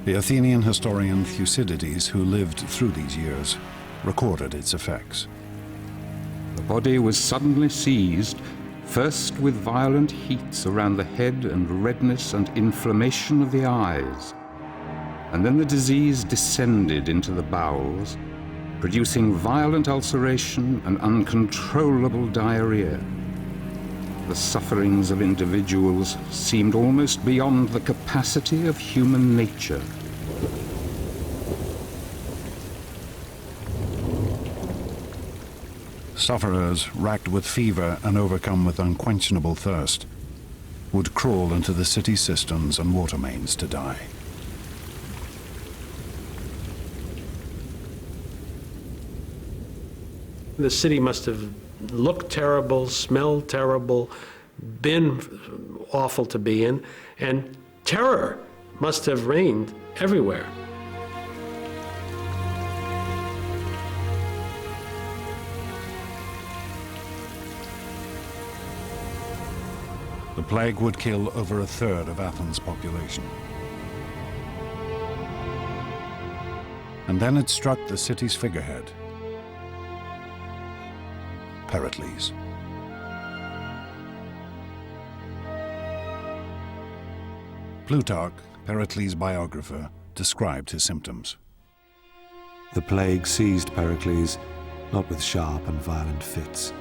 The Athenian historian Thucydides, who lived through these years, recorded its effects. The body was suddenly seized, first with violent heats around the head and redness and inflammation of the eyes, and then the disease descended into the bowels, producing violent ulceration and uncontrollable diarrhea. The sufferings of individuals seemed almost beyond the capacity of human nature. Sufferers, racked with fever and overcome with unquenchable thirst, would crawl into the city cisterns and water mains to die. The city must have looked terrible, smelled terrible, been awful to be in, and terror must have reigned everywhere. The plague would kill over a third of Athens' population. And then it struck the city's figurehead, Pericles. Plutarch, Pericles' biographer, described his symptoms. The plague seized Pericles, not with sharp and violent fits,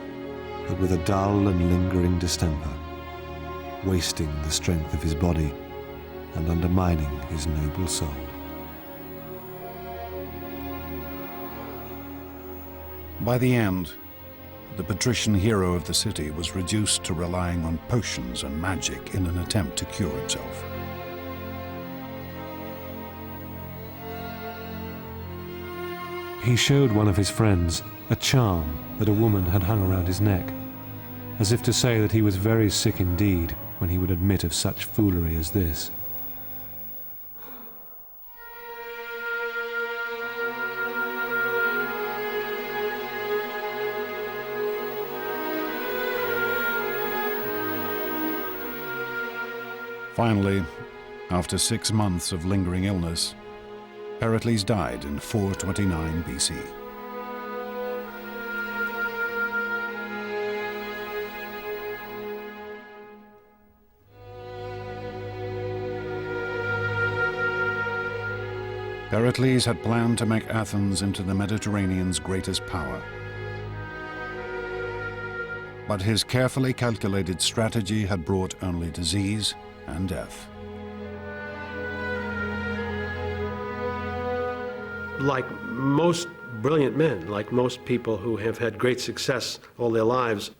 but with a dull and lingering distemper, wasting the strength of his body and undermining his noble soul. By the end, the patrician hero of the city was reduced to relying on potions and magic in an attempt to cure himself. He showed one of his friends a charm that a woman had hung around his neck, as if to say that he was very sick indeed when he would admit of such foolery as this. Finally, after 6 months of lingering illness, Pericles died in 429 BC. Pericles had planned to make Athens into the Mediterranean's greatest power. But his carefully calculated strategy had brought only disease and death. Like most brilliant men, like most people who have had great success all their lives,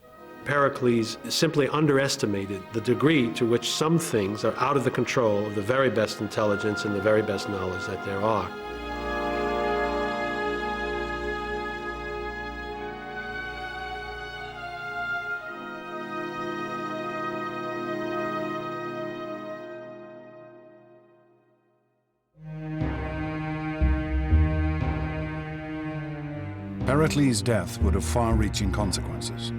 Pericles simply underestimated the degree to which some things are out of the control of the very best intelligence and the very best knowledge that there are. Pericles' death would have far-reaching consequences.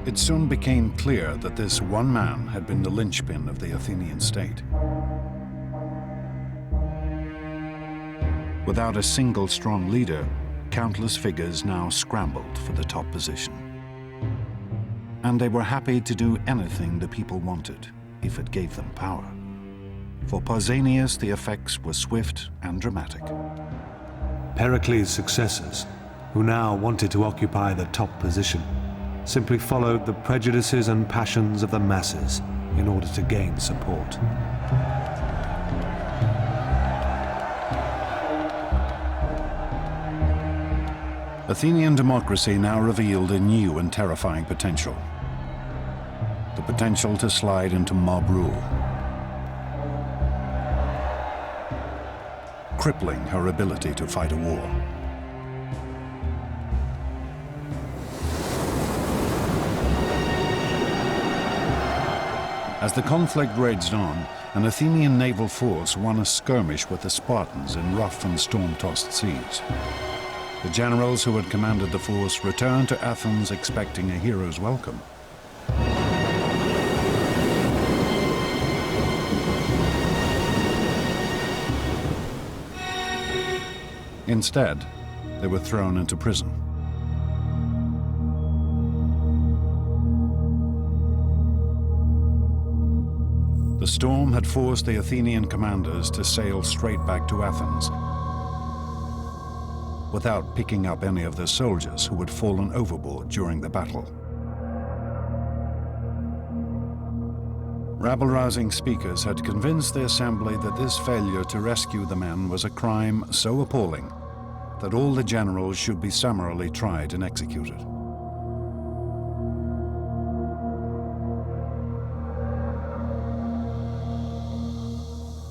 It soon became clear that this one man had been the linchpin of the Athenian state. Without a single strong leader, countless figures now scrambled for the top position. And they were happy to do anything the people wanted, if it gave them power. For Pausanias, the effects were swift and dramatic. Pericles' successors, who now wanted to occupy the top position, simply followed the prejudices and passions of the masses in order to gain support. Athenian democracy now revealed a new and terrifying potential. The potential to slide into mob rule, crippling her ability to fight a war. As the conflict raged on, an Athenian naval force won a skirmish with the Spartans in rough and storm-tossed seas. The generals who had commanded the force returned to Athens expecting a hero's welcome. Instead, they were thrown into prison. The storm had forced the Athenian commanders to sail straight back to Athens, without picking up any of their soldiers who had fallen overboard during the battle. Rabble-rousing speakers had convinced the assembly that this failure to rescue the men was a crime so appalling that all the generals should be summarily tried and executed.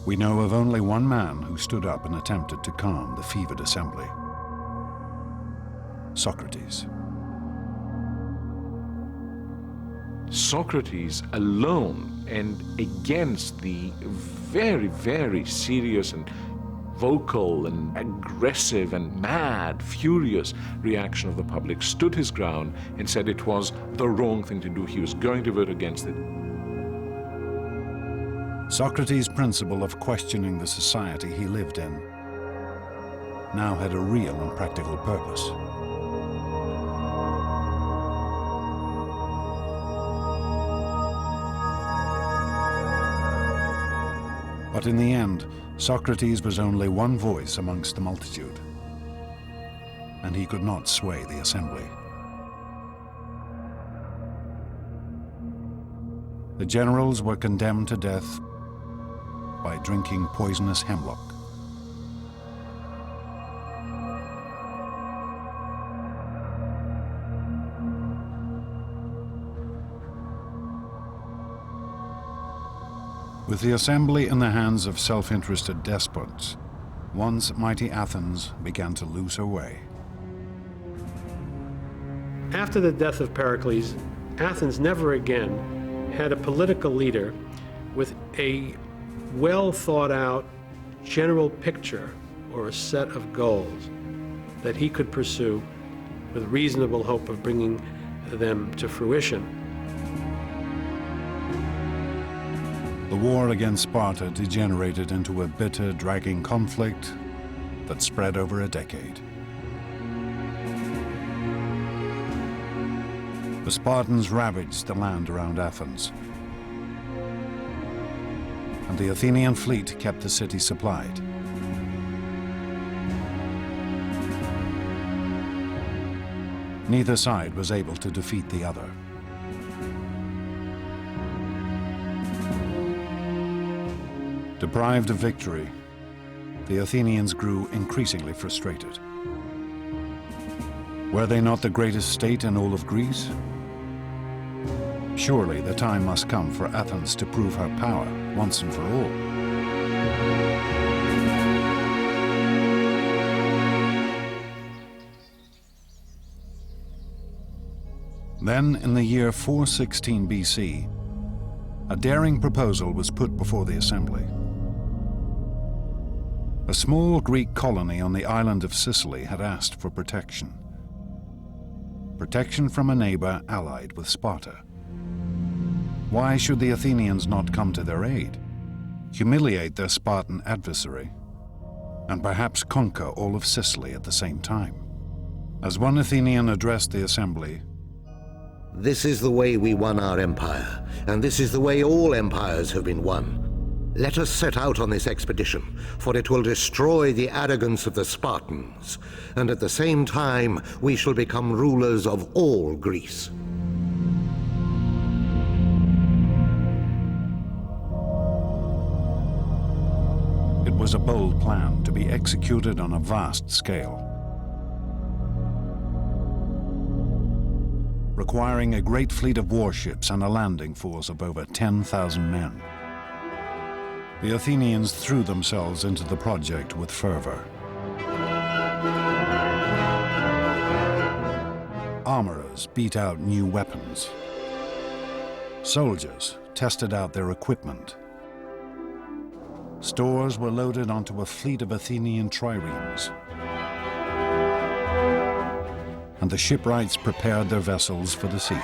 We know of only one man who stood up and attempted to calm the fevered assembly: Socrates. Socrates alone, and against the very, very serious and vocal and aggressive and mad, furious reaction of the public, stood his ground and said it was the wrong thing to do. He was going to vote against it. Socrates' principle of questioning the society he lived in now had a real and practical purpose. But in the end, Socrates was only one voice amongst the multitude, and he could not sway the assembly. The generals were condemned to death by drinking poisonous hemlock. With the assembly in the hands of self-interested despots, once mighty Athens began to lose her way. After the death of Pericles, Athens never again had a political leader with a well-thought-out general picture or a set of goals that he could pursue with reasonable hope of bringing them to fruition. The war against Sparta degenerated into a bitter, dragging conflict that spread over a decade. The Spartans ravaged the land around Athens, and the Athenian fleet kept the city supplied. Neither side was able to defeat the other. Deprived of victory, the Athenians grew increasingly frustrated. Were they not the greatest state in all of Greece? Surely the time must come for Athens to prove her power once and for all. Then, in the year 416 BC, a daring proposal was put before the assembly. A small Greek colony on the island of Sicily had asked for protection. Protection from a neighbor allied with Sparta. Why should the Athenians not come to their aid, humiliate their Spartan adversary, and perhaps conquer all of Sicily at the same time? As one Athenian addressed the assembly, "This is the way we won our empire, and this is the way all empires have been won. Let us set out on this expedition, for it will destroy the arrogance of the Spartans, and at the same time we shall become rulers of all Greece." it was a bold plan to be executed on a vast scale, requiring a great fleet of warships and a landing force of over 10,000 men. The Athenians threw themselves into the project with fervor. Armorers beat out new weapons. Soldiers tested out their equipment. Stores were loaded onto a fleet of Athenian triremes. And the shipwrights prepared their vessels for the sea.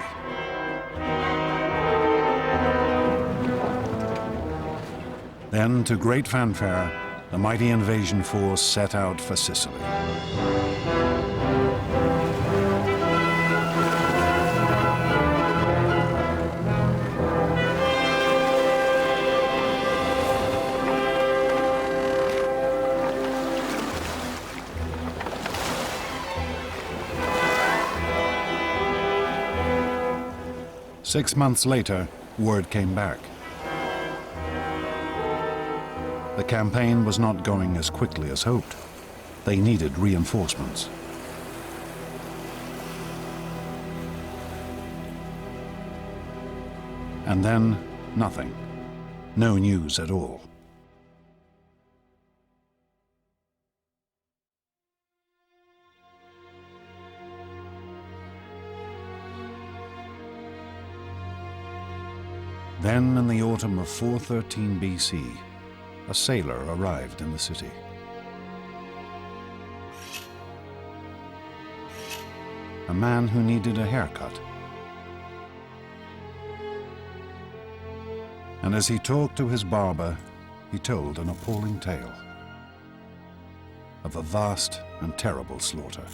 Then, to great fanfare, the mighty invasion force set out for Sicily. Six months later, word came back. The campaign was not going as quickly as hoped. They needed reinforcements. And then, nothing. No news at all. Then, in the autumn of 413 BC, a sailor arrived in the city. A man who needed a haircut. And as he talked to his barber, he told an appalling tale of a vast and terrible slaughter.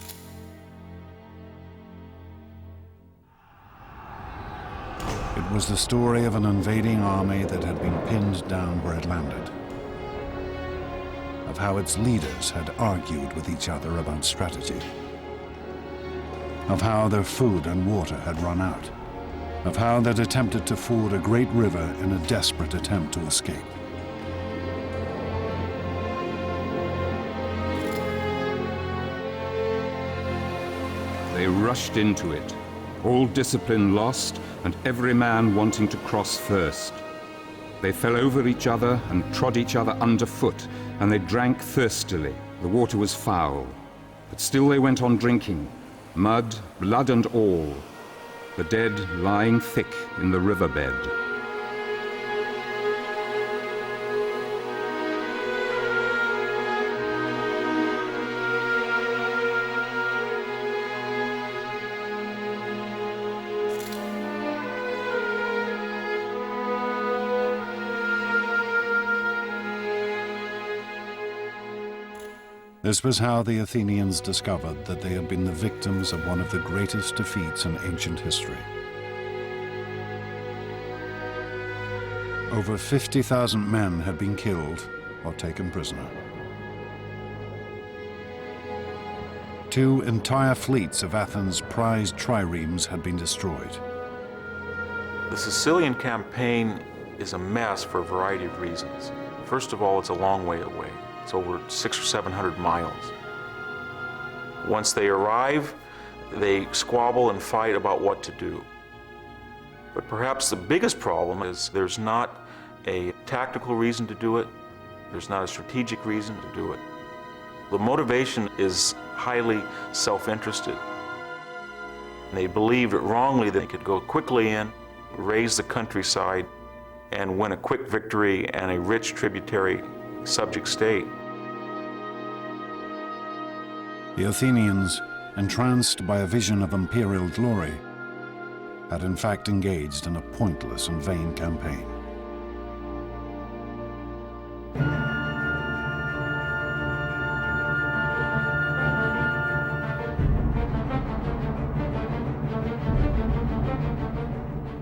It was the story of an invading army that had been pinned down where it landed, of how its leaders had argued with each other about strategy, of how their food and water had run out, of how they'd attempted to ford a great river in a desperate attempt to escape. They rushed into it, all discipline lost, and every man wanting to cross first. They fell over each other and trod each other underfoot, and they drank thirstily. The water was foul, but still they went on drinking, mud, blood and all, the dead lying thick in the riverbed. This was how the Athenians discovered that they had been the victims of one of the greatest defeats in ancient history. Over 50,000 men had been killed or taken prisoner. 2 entire fleets of Athens' prized triremes had been destroyed. The Sicilian campaign is a mess for a variety of reasons. First of all, it's a long way away. It's over 600 or 700 miles. Once they arrive, they squabble and fight about what to do. But perhaps the biggest problem is there's not a tactical reason to do it. There's not a strategic reason to do it. The motivation is highly self-interested. They believed wrongly that they could go quickly in, raise the countryside, and win a quick victory and a rich tributary subject state. The Athenians, entranced by a vision of imperial glory, had in fact engaged in a pointless and vain campaign.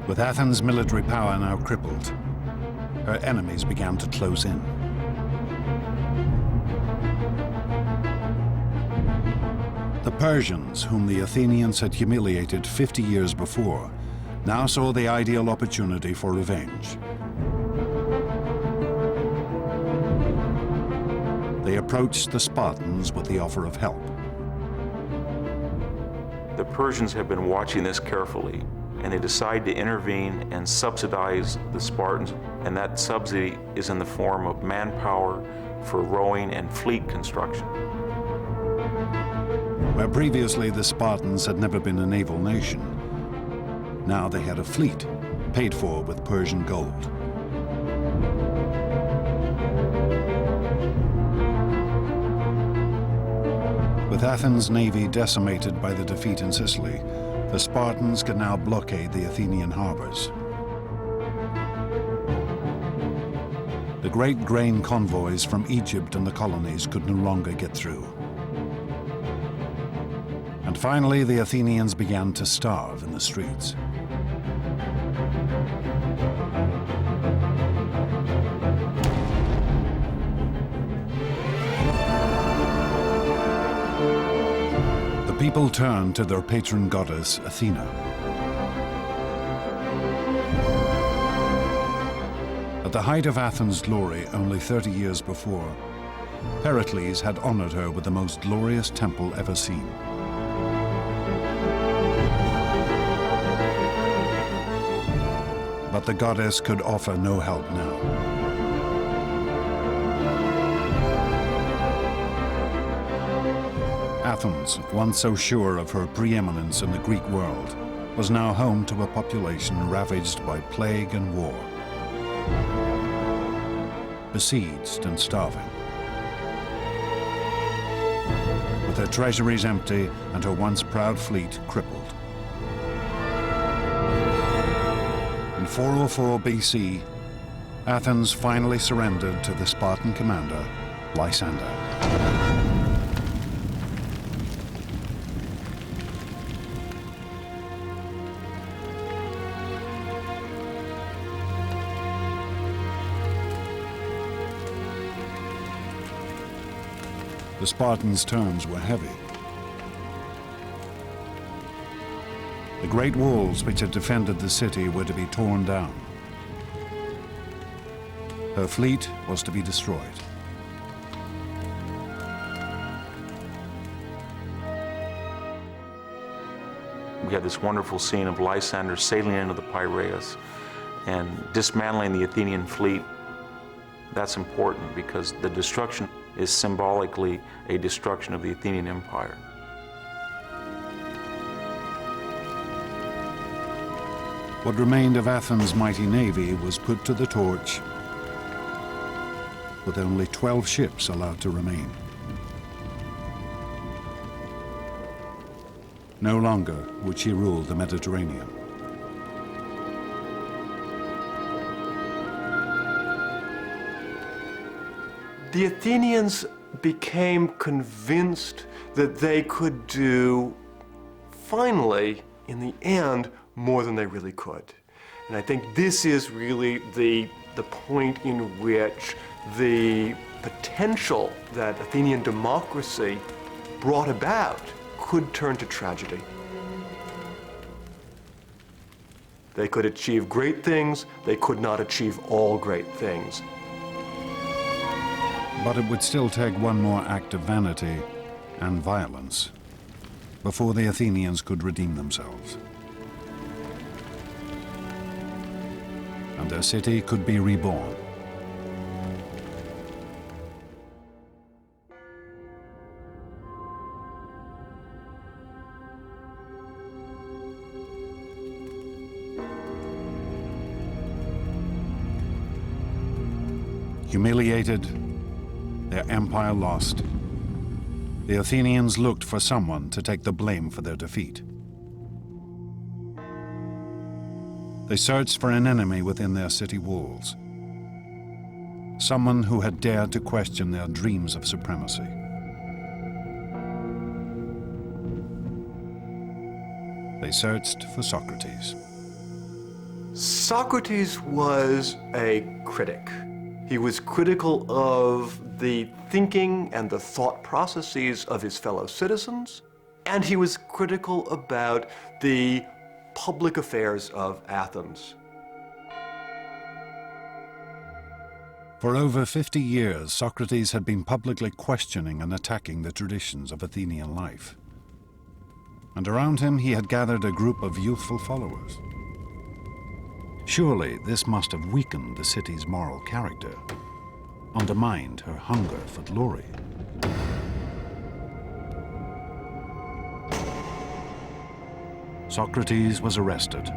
With Athens' military power now crippled, her enemies began to close in. The Persians, whom the Athenians had humiliated 50 years before, now saw the ideal opportunity for revenge. They approached the Spartans with the offer of help. The Persians have been watching this carefully, and they decide to intervene and subsidize the Spartans, and that subsidy is in the form of manpower for rowing and fleet construction. Where previously the Spartans had never been a naval nation, now they had a fleet paid for with Persian gold. With Athens' navy decimated by the defeat in Sicily, the Spartans could now blockade the Athenian harbors. The great grain convoys from Egypt and the colonies could no longer get through. And finally, the Athenians began to starve in the streets. People turned to their patron goddess, Athena. At the height of Athens' glory, only 30 years before, Pericles had honored her with the most glorious temple ever seen. But the goddess could offer no help now. Athens, once so sure of her preeminence in the Greek world, was now home to a population ravaged by plague and war, besieged and starving. With her treasuries empty and her once proud fleet crippled. In 404 BC, Athens finally surrendered to the Spartan commander, Lysander. The Spartans' terms were heavy. The great walls which had defended the city were to be torn down. Her fleet was to be destroyed. We had this wonderful scene of Lysander sailing into the Piraeus and dismantling the Athenian fleet. That's important because the destruction is symbolically a destruction of the Athenian Empire. What remained of Athens' mighty navy was put to the torch, with only 12 ships allowed to remain. No longer would she rule the Mediterranean. The Athenians became convinced that they could do, finally, in the end, more than they really could. And I think this is really the point in which the potential that Athenian democracy brought about could turn to tragedy. They could achieve great things, they could not achieve all great things. But it would still take one more act of vanity and violence before the Athenians could redeem themselves. And their city could be reborn. Humiliated, their empire lost, the Athenians looked for someone to take the blame for their defeat. They searched for an enemy within their city walls, someone who had dared to question their dreams of supremacy. They searched for Socrates. Socrates was a critic. He was critical of the thinking and the thought processes of his fellow citizens, and he was critical about the public affairs of Athens. For over 50 years, Socrates had been publicly questioning and attacking the traditions of Athenian life. And around him he had gathered a group of youthful followers. Surely this must have weakened the city's moral character, undermined her hunger for glory. Socrates was arrested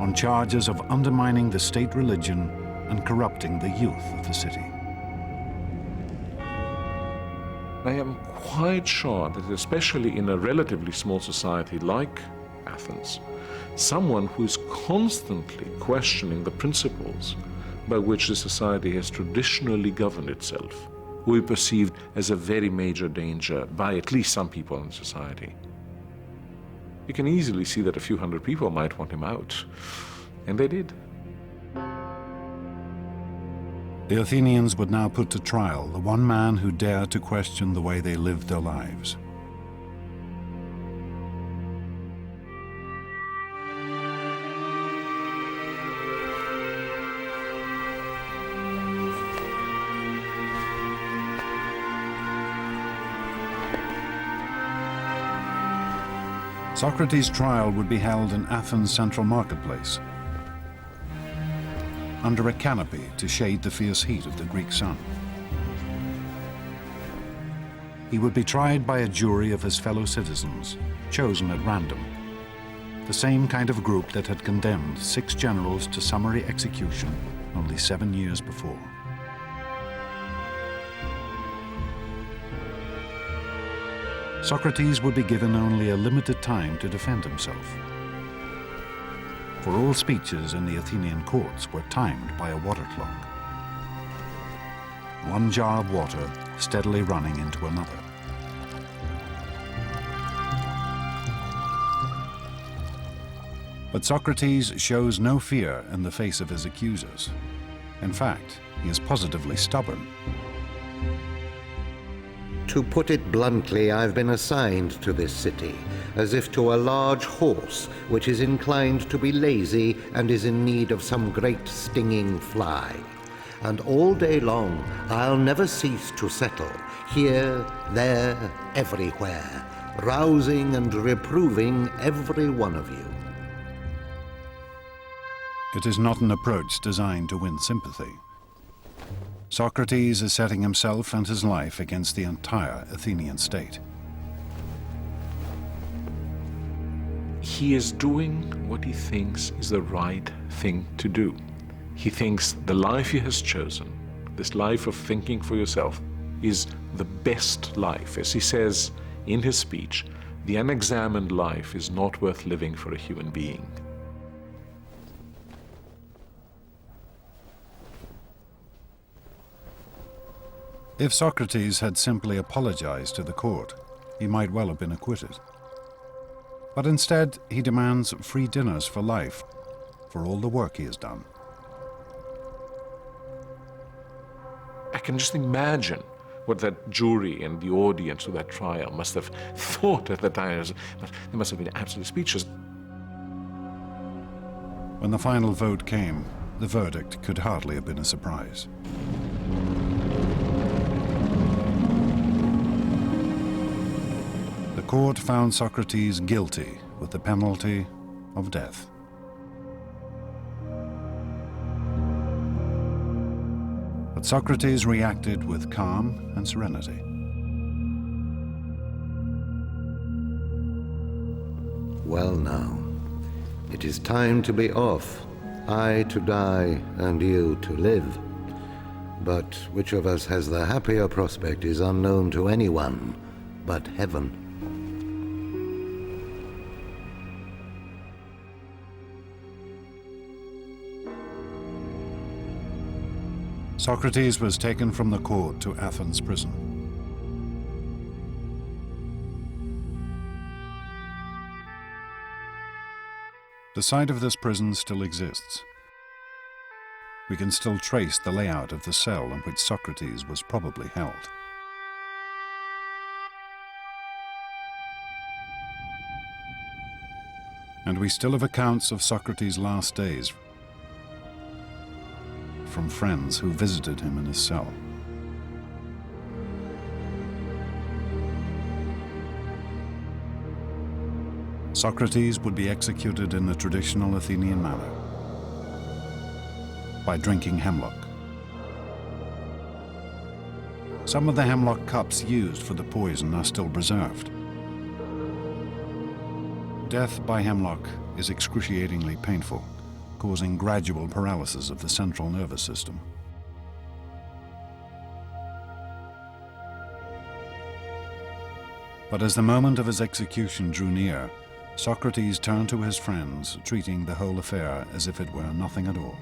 on charges of undermining the state religion and corrupting the youth of the city. I am quite sure that especially in a relatively small society like Athens, someone who is constantly questioning the principles by which the society has traditionally governed itself will be perceived as a very major danger by at least some people in society. You can easily see that a few hundred people might want him out, and they did. The Athenians would now put to trial the one man who dared to question the way they lived their lives. Socrates' trial would be held in Athens' central marketplace, under a canopy to shade the fierce heat of the Greek sun. He would be tried by a jury of his fellow citizens, chosen at random, the same kind of group that had condemned 6 generals to summary execution only 7 years before. Socrates would be given only a limited time to defend himself, for all speeches in the Athenian courts were timed by a water clock, one jar of water steadily running into another. But Socrates shows no fear in the face of his accusers. In fact, he is positively stubborn. To put it bluntly, I've been assigned to this city, as if to a large horse which is inclined to be lazy and is in need of some great stinging fly. And all day long I'll never cease to settle, here, there, everywhere, rousing and reproving every one of you. It is not an approach designed to win sympathy. Socrates is setting himself and his life against the entire Athenian state. He is doing what he thinks is the right thing to do. He thinks the life he has chosen, this life of thinking for yourself, is the best life. As he says in his speech, the unexamined life is not worth living for a human being. If Socrates had simply apologized to the court, he might well have been acquitted. But instead, he demands free dinners for life, for all the work he has done. I can just imagine what that jury and the audience of that trial must have thought at the time. They must have been absolutely speechless. When the final vote came, the verdict could hardly have been a surprise. The court found Socrates guilty with the penalty of death. But Socrates reacted with calm and serenity. Well now, it is time to be off. I to die and you to live. But which of us has the happier prospect is unknown to anyone but heaven. Socrates was taken from the court to Athens prison. The site of this prison still exists. We can still trace the layout of the cell in which Socrates was probably held. And we still have accounts of Socrates' last days from friends who visited him in his cell. Socrates would be executed in the traditional Athenian manner, by drinking hemlock. Some of the hemlock cups used for the poison are still preserved. Death by hemlock is excruciatingly painful, causing gradual paralysis of the central nervous system. But as the moment of his execution drew near, Socrates turned to his friends, treating the whole affair as if it were nothing at all.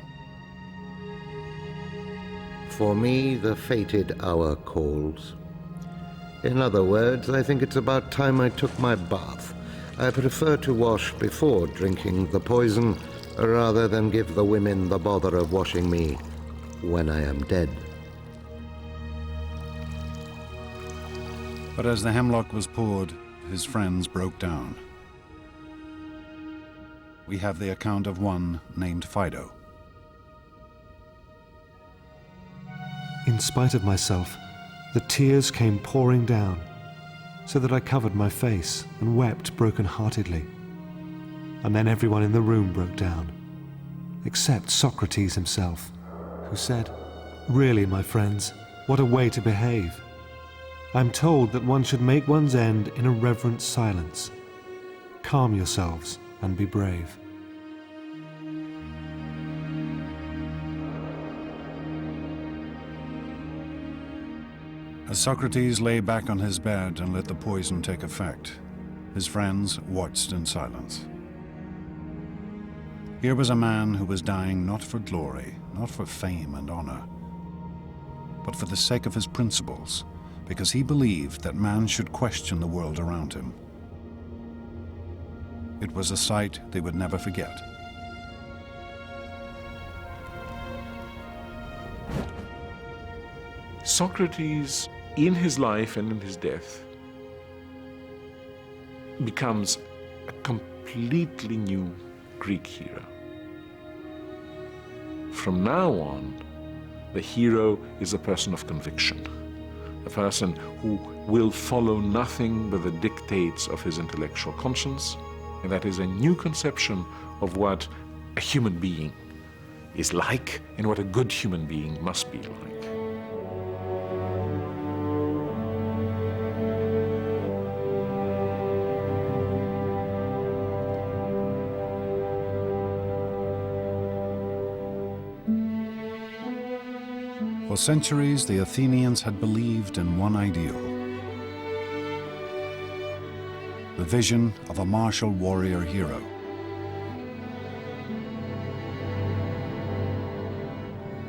For me, the fated hour calls. In other words, I think it's about time I took my bath. I prefer to wash before drinking the poison, rather than give the women the bother of washing me when I am dead. But as the hemlock was poured, his friends broke down. We have the account of one named Fido. In spite of myself, the tears came pouring down, so that I covered my face and wept broken-heartedly. And then everyone in the room broke down, except Socrates himself, who said, "Really, my friends, what a way to behave. I'm told that one should make one's end in a reverent silence. Calm yourselves and be brave." As Socrates lay back on his bed and let the poison take effect, his friends watched in silence. Here was a man who was dying not for glory, not for fame and honor, but for the sake of his principles, because he believed that man should question the world around him. It was a sight they would never forget. Socrates, in his life and in his death, becomes a completely new Greek hero. From now on, the hero is a person of conviction, a person who will follow nothing but the dictates of his intellectual conscience, and that is a new conception of what a human being is like and what a good human being must be like. For centuries, the Athenians had believed in one ideal: the vision of a martial warrior hero.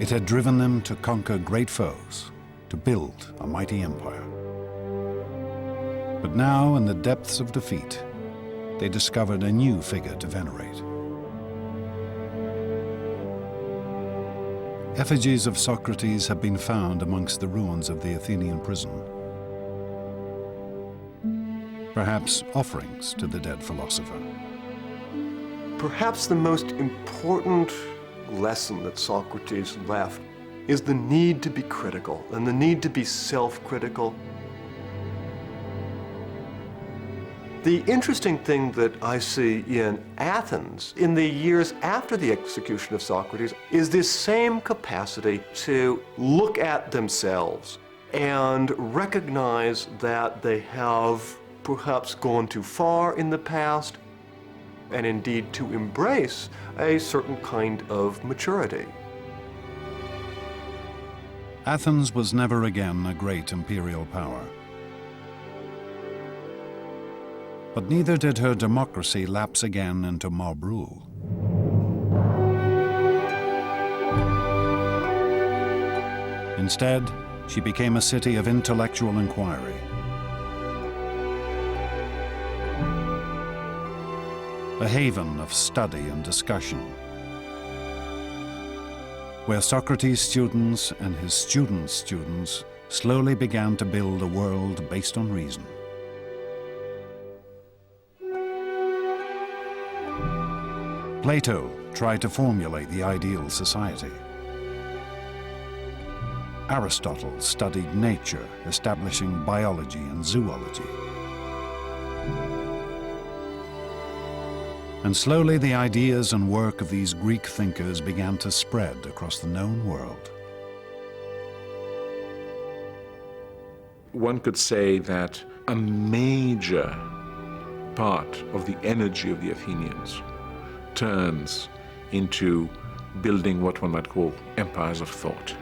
It had driven them to conquer great foes, to build a mighty empire. But now, in the depths of defeat, they discovered a new figure to venerate. effigies of Socrates have been found amongst the ruins of the Athenian prison. Perhaps offerings to the dead philosopher. Perhaps the most important lesson that Socrates left is the need to be critical and the need to be self-critical. The interesting thing that I see in Athens in the years after the execution of Socrates is this same capacity to look at themselves and recognize that they have perhaps gone too far in the past, and indeed to embrace a certain kind of maturity. Athens was never again a great imperial power. But neither did her democracy lapse again into mob rule. Instead, she became a city of intellectual inquiry. A haven of study and discussion, where Socrates' students and his students' students slowly began to build a world based on reason. Plato tried to formulate the ideal society. Aristotle studied nature, establishing biology and zoology. And slowly the ideas and work of these Greek thinkers began to spread across the known world. One could say that a major part of the energy of the Athenians turns into building what one might call empires of thought.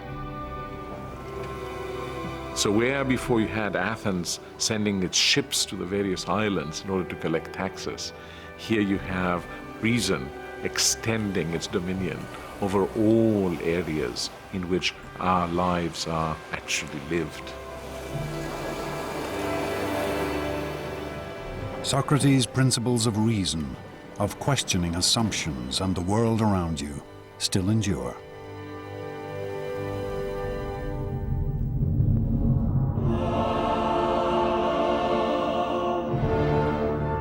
So where before you had Athens sending its ships to the various islands in order to collect taxes, here you have reason extending its dominion over all areas in which our lives are actually lived. Socrates' principles of reason, of questioning assumptions and the world around you, still endure.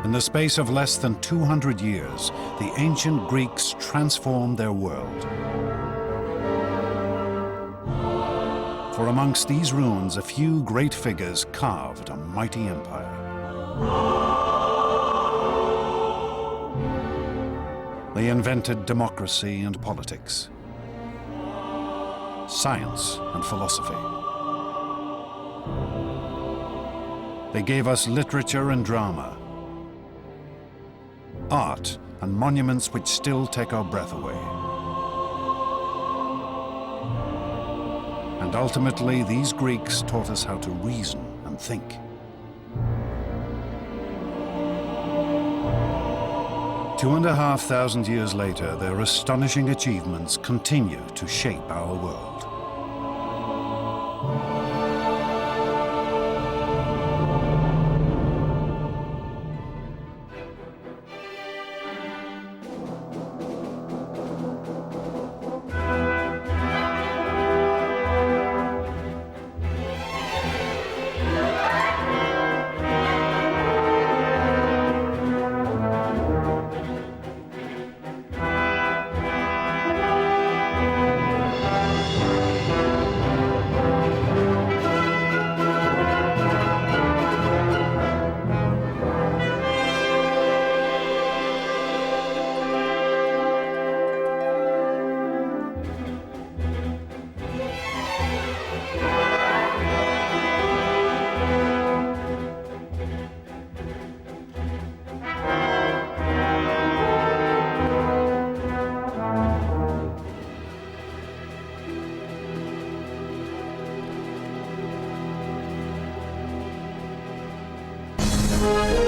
In the space of less than 200 years, the ancient Greeks transformed their world. For amongst these ruins, a few great figures carved a mighty empire. They invented democracy and politics, science and philosophy. They gave us literature and drama, art and monuments which still take our breath away. And ultimately, these Greeks taught us how to reason and think. Two and a half thousand years later, their astonishing achievements continue to shape our world. Thank you.